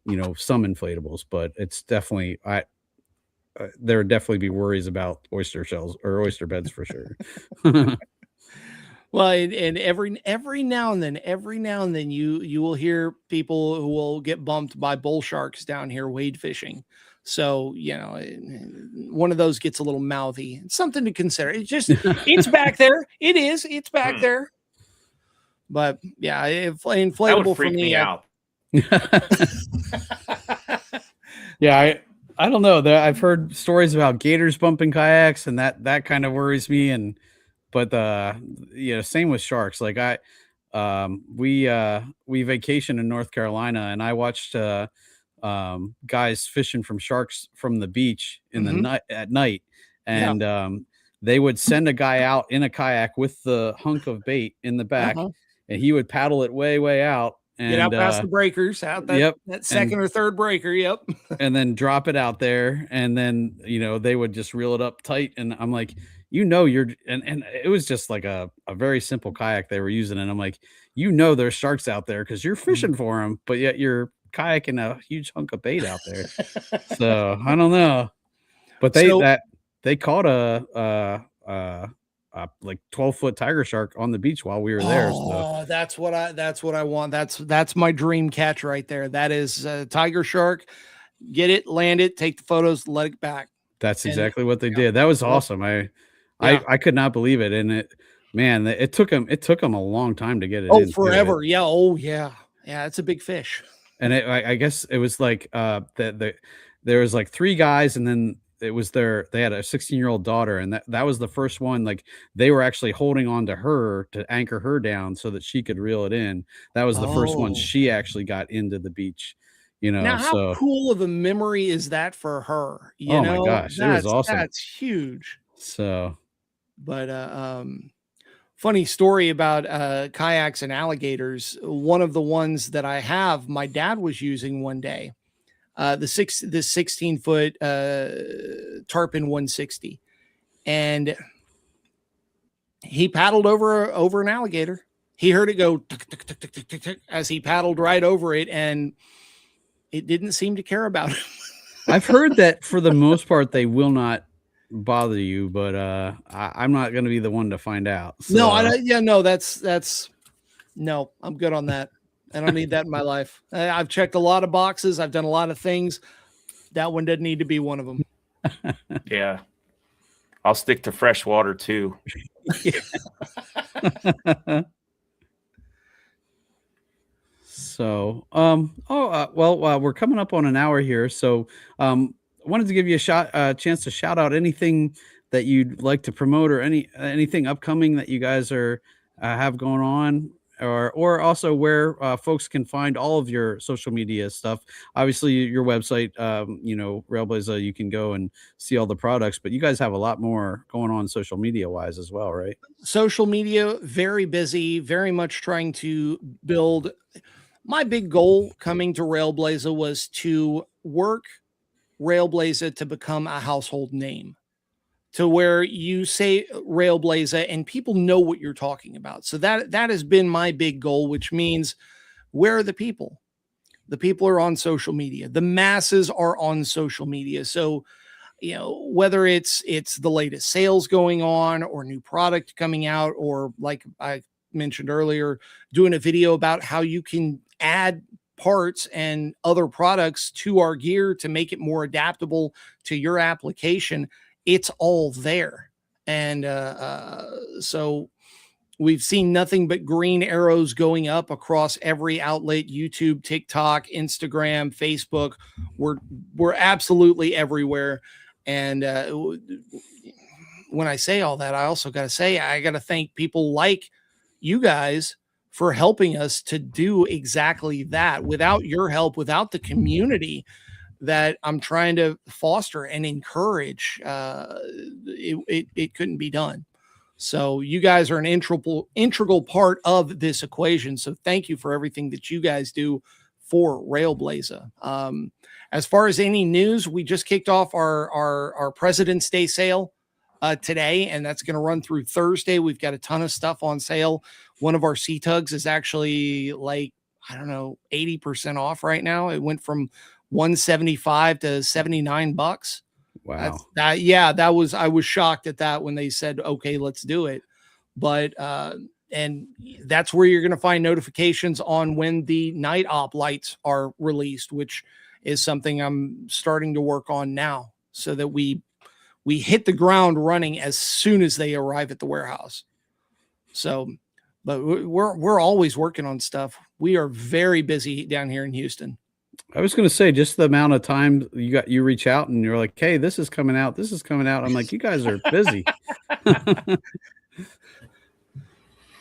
you know, some inflatables, but it's definitely, there would definitely be worries about oyster shells or oyster beds for sure. Well, and every now and then you will hear people who will get bumped by bull sharks down here wade fishing. So, you know, one of those gets a little mouthy. It's something to consider. It's back there. It's back there. But yeah, inflatable for me out. Yeah, I don't know. I've heard stories about gators bumping kayaks, and that kind of worries me. But you know, same with sharks. Like we vacation in North Carolina, and I watched guys fishing from sharks from the beach in the night at night, and they would send a guy out in a kayak with the hunk of bait in the back, and he would paddle it way out. And get out past the breakers, out that second or third breaker. Yep. And then drop it out there. And then, you know, they would just reel it up tight. And I'm like, you know, and it was just like a very simple kayak they were using. And I'm like, you know, there's sharks out there because you're fishing for them, but yet you're kayaking a huge hunk of bait out there. So I don't know, but they caught a like 12-foot tiger shark on the beach while we were there. Oh, so that's what I want. That's my dream catch right there. That is a tiger shark. Get it, land it, take the photos, let it back. That's exactly what they did. That was awesome. I could not believe it. And it took them a long time to get it. Oh, forever. Yeah. Oh yeah. Yeah. It's a big fish. And I guess it was like, there was like 3 guys, and then it was they had a 16-year-old daughter, and that was the first one. Like they were actually holding on to her to anchor her down so that she could reel it in. That was the first one she actually got into the beach, you know. Now, how cool of a memory is that for her? You know? My gosh, it was awesome. That's huge. So, but funny story about kayaks and alligators. One of the ones that I have, my dad was using one day. The 16-foot Tarpon 160, and he paddled over an alligator. He heard it go tick, tick, tick, tick, tick, tick, tick, as he paddled right over it, and it didn't seem to care about him. I've heard that for the most part they will not bother you, but I'm not going to be the one to find out. So. No, that's no, I'm good on that. I don't need that in my life. I've checked a lot of boxes. I've done a lot of things. That one didn't need to be one of them. Yeah. I'll stick to fresh water too. So, we're coming up on an hour here. So, wanted to give you a chance to shout out anything that you'd like to promote, or anything upcoming that you guys are have going on, or also where folks can find all of your social media stuff. Obviously, your website, Railblaza, you can go and see all the products, but you guys have a lot more going on social media wise as well, right? Social media, very busy, very much trying to build. My big goal coming to Railblaza was to work Railblaza to become a household name, to where you say Railblaza and people know what you're talking about. So that has been my big goal, which means, where are the people? The people are on social media. The masses are on social media. So, whether it's the latest sales going on, or new product coming out, or like I mentioned earlier, doing a video about how you can add parts and other products to our gear to make it more adaptable to your application, it's all there. And so we've seen nothing but green arrows going up across every outlet: YouTube, TikTok, Instagram, Facebook. We're absolutely everywhere. And when I say all that, I also got to say, I got to thank people like you guys for helping us to do exactly that. Without your help, without the community that I'm trying to foster and encourage, it couldn't be done. So you guys are an integral part of this equation. So thank you for everything that you guys do for Railblaza. As far as any news, we just kicked off our President's Day sale today, and that's going to run through Thursday. We've got a ton of stuff on sale. One of our sea tugs is actually, like, I don't know, 80% off right now. It went from $175 to $79. Wow. I was shocked at that when they said, okay, let's do it. But, and that's where you're going to find notifications on when the night op lights are released, which is something I'm starting to work on now, so that we hit the ground running as soon as they arrive at the warehouse. So, but we're always working on stuff. We are very busy down here in Houston. I was going to say, just the amount of time you reach out and you're like, hey, this is coming out. This is coming out. I'm like, you guys are busy.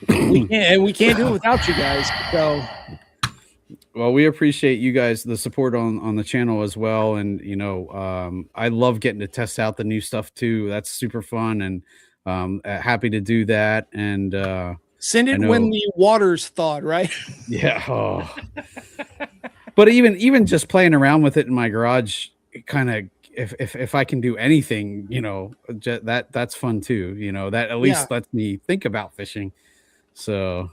we can't do it without you guys. So, well, we appreciate you guys, the support on the channel as well. And, I love getting to test out the new stuff too. That's super fun, and happy to do that. And send it when the water's thawed, right? Yeah. Oh. But even just playing around with it in my garage, kind of, if I can do anything, that's fun too. That at least lets me think about fishing. So,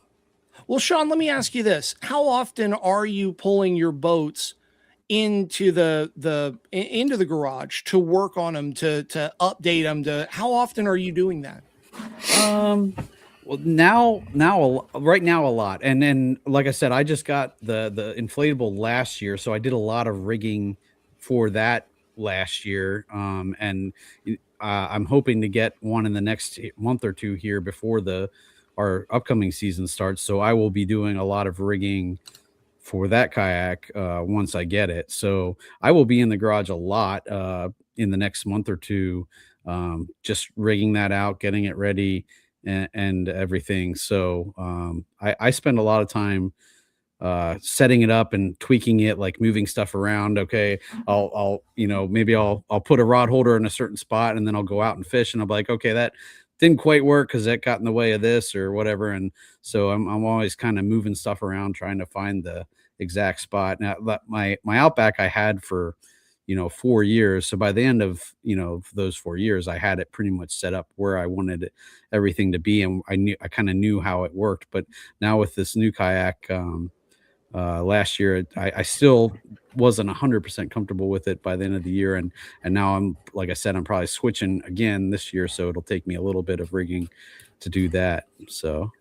well, Sean, let me ask you this: how often are you pulling your boats into into the garage to work on them, to update them? How often are you doing that? Well, right now a lot. And then, like I said, I just got the inflatable last year, so I did a lot of rigging for that last year. And I'm hoping to get one in the next month or two here before our upcoming season starts. So I will be doing a lot of rigging for that kayak once I get it. So I will be in the garage a lot in the next month or two, just rigging that out, getting it ready, and everything. So I spend a lot of time setting it up and tweaking it, like moving stuff around. Okay, maybe I'll put a rod holder in a certain spot, and then I'll go out and fish, and I'll be like, okay, that didn't quite work because that got in the way of this or whatever. And so I'm always kind of moving stuff around, trying to find the exact spot. Now, my Outback I had for 4 years. So by the end of, those 4 years, I had it pretty much set up where I wanted everything to be. And I kind of knew how it worked. But now with this new kayak, last year, I still wasn't 100% comfortable with it by the end of the year. And now like I said, I'm probably switching again this year. So it'll take me a little bit of rigging to do that. So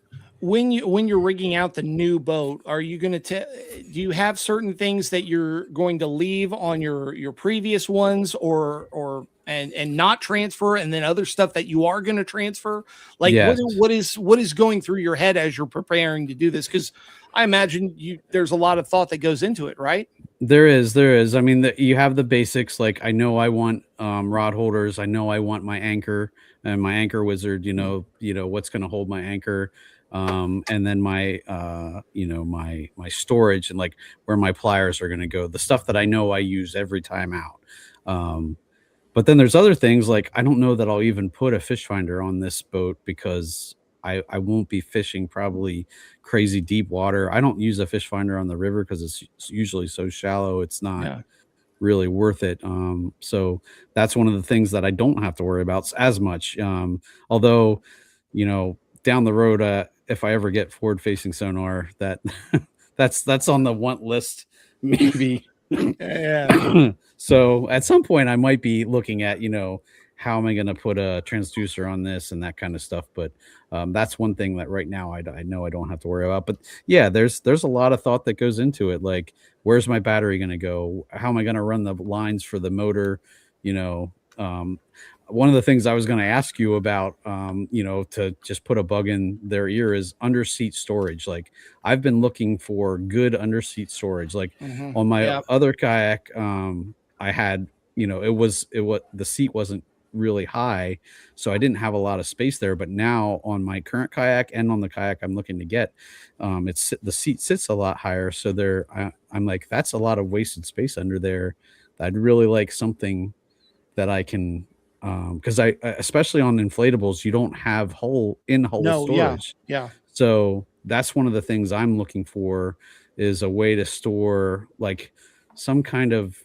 when you're rigging out the new boat, are you going to do you have certain things that you're going to leave on your previous ones, or and not transfer, and then other stuff that you are going to transfer? Like Yes. what is going through your head as you're preparing to do this? Because I imagine there's a lot of thought that goes into it, right? There is. I mean, you have the basics. Like, I know I want rod holders. I know I want my anchor and my anchor wizard. You know what's going to hold my anchor, and then my my storage and like where my pliers are going to go. The stuff that I know I use every time out. But then there's other things like I don't know that I'll even put a fish finder on this boat because I won't be fishing probably crazy deep water. I don't use a fish finder on the river because it's usually so shallow. It's not really worth it. So that's one of the things that I don't have to worry about as much. Although, down the road, if I ever get forward facing sonar, that's on the want list, maybe. So at some point I might be looking at, how am I going to put a transducer on this and that kind of stuff. But that's one thing that right now I know I don't have to worry about. But yeah, there's a lot of thought that goes into it. Like, where's my battery going to go? How am I going to run the lines for the motor? One of the things I was going to ask you about, to just put a bug in their ear is under seat storage. Like, I've been looking for good under seat storage. Like on my other kayak, I had, the seat wasn't really high, so I didn't have a lot of space there. But now on my current kayak and on the kayak I'm looking to get, the seat sits a lot higher. So I'm like, that's a lot of wasted space under there. I'd really like something that I can, because I especially on inflatables, you don't have hole storage. Yeah. So that's one of the things I'm looking for is a way to store like some kind of,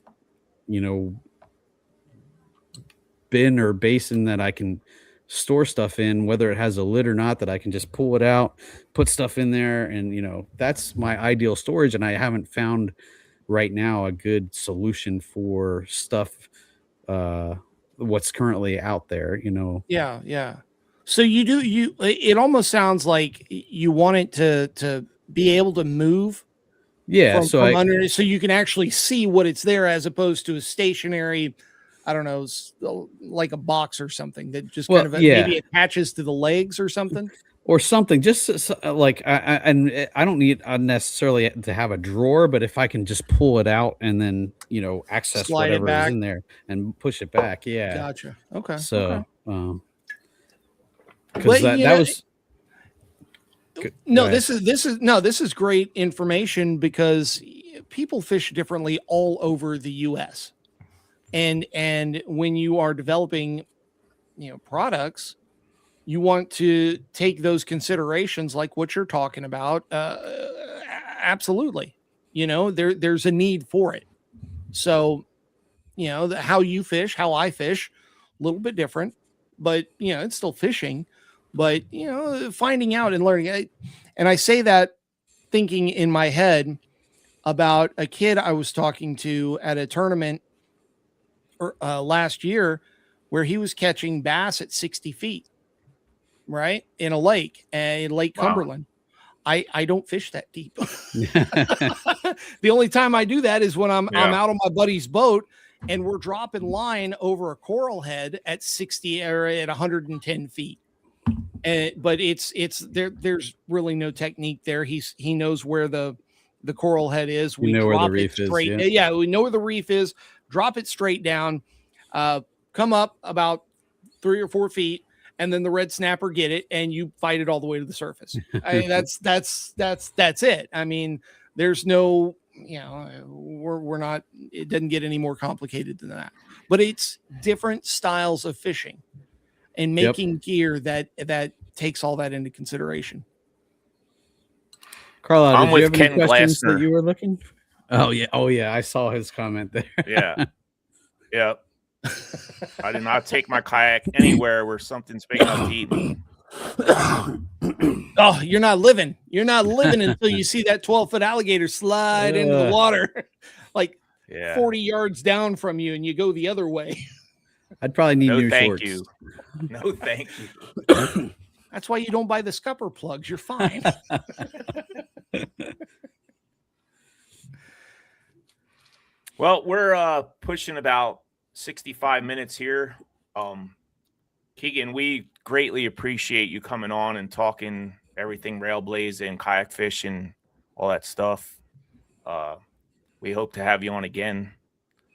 bin or basin that I can store stuff in, whether it has a lid or not, that I can just pull it out, put stuff in there. And, that's my ideal storage. And I haven't found right now a good solution for stuff, what's currently out there, Yeah. So it almost sounds like you want it to be able to move. Yeah. From under, so you can actually see what it's there as opposed to a stationary, I don't know, like a box or something that just kind of maybe attaches to the legs or something. Or something, just like I don't need necessarily to have a drawer, but if I can just pull it out and then access Slide whatever is in there and push it back, Gotcha. Okay. So, because that was this is great information because people fish differently all over the U.S. and when you are developing, products, you want to take those considerations like what you're talking about. Absolutely. There's a need for it. So, how you fish, how I fish, a little bit different, but, it's still fishing. But, finding out and learning. And I say that thinking in my head about a kid I was talking to at a tournament last year where he was catching bass at 60 feet. Right, in a lake, Cumberland. I don't fish that deep. The only time I do that is when I'm out on my buddy's boat and we're dropping line over a coral head at 60 or at 110 feet. But it's there's really no technique there. He knows where the coral head is. We know where the reef is. Yeah, we know where the reef is. Drop it straight down. Come up about 3 or 4 feet. And then the red snapper get it, and you fight it all the way to the surface. I mean, that's it. I mean, there's no, we're not. It doesn't get any more complicated than that. But it's different styles of fishing, and making gear that takes all that into consideration. Carla, I'm did you with have any Ken questions Glassner. that you were looking? Oh yeah, I saw his comment there. Yeah. I did not take my kayak anywhere where something's big enough to eat. Oh, you're not living until you see that 12-foot alligator slide into the water, like 40 yards down from you, and you go the other way. I'd probably need new thank shorts. You. No, thank you. That's why you don't buy the scupper plugs. You're fine. Well, we're pushing about 65 minutes here. Keegan, we greatly appreciate you coming on and talking everything Railblaza and kayak fish and all that stuff. We hope to have you on again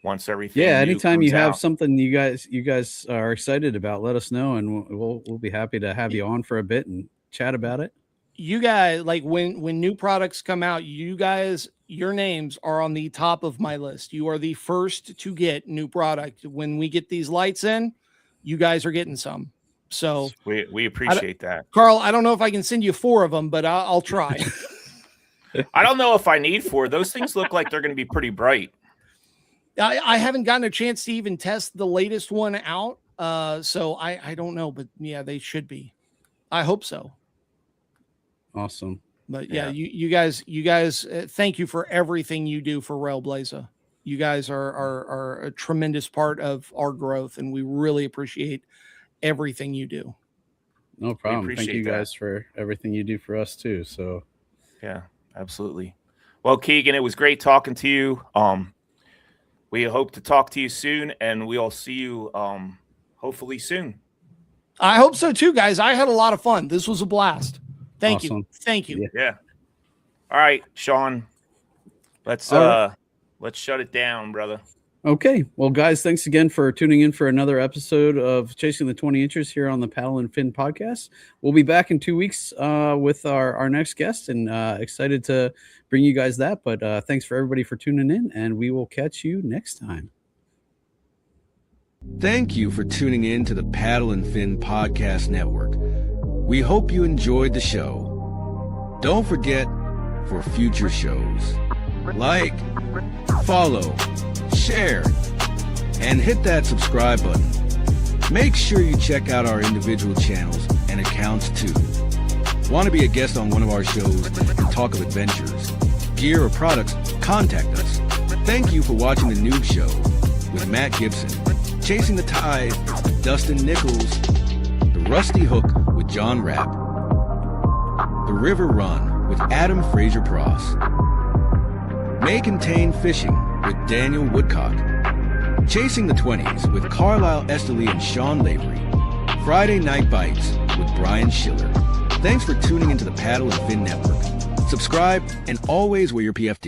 once everything. Yeah, anytime you have out. something you guys are excited about, let us know, and we'll be happy to have you on for a bit and chat about it. You guys, like when new products come out, you guys, your names are on the top of my list. You are the first to get new product. When we get these lights in, you guys are getting some. So we appreciate that. Carl, I don't know if I can send you 4 of them, but I'll try. I don't know if I need 4. Those things look like they're going to be pretty bright. I haven't gotten a chance to even test the latest one out. So I don't know, but yeah, they should be. I hope so. Awesome. But yeah, you guys, thank you for everything you do for Railblaza. You guys are a tremendous part of our growth, and we really appreciate everything you do. No problem. Thank you guys for everything you do for us too. So yeah, absolutely. Well, Keegan, it was great talking to you. We hope to talk to you soon, and we'll see you hopefully soon. I hope so too, guys. I had a lot of fun. This was a blast. Thank you. Thank you. Yeah. All right, Sean. Let's shut it down, brother. Okay. Well, guys, thanks again for tuning in for another episode of Chasing the 20 Inches here on the Paddle and Fin podcast. We'll be back in 2 weeks with our next guest, and excited to bring you guys that. But thanks for everybody for tuning in, and we will catch you next time. Thank you for tuning in to the Paddle and Fin Podcast Network. We hope you enjoyed the show. Don't forget, for future shows, like, follow, share, and hit that subscribe button. Make sure you check out our individual channels and accounts too. Want to be a guest on one of our shows and talk of adventures, gear, or products? Contact us. Thank you for watching The Noob Show with Matt Gibson, Chasing the Tide with Dustin Nichols, The Rusty Hook with John Rapp, The River Run with Adam Fraser-Pross, May Contain Fishing with Daniel Woodcock, Chasing the 20s with Carlisle Esterly and Sean Lavery, Friday Night Bites with Brian Schiller. Thanks for tuning into the Paddle and Fin Network. Subscribe and always wear your PFD.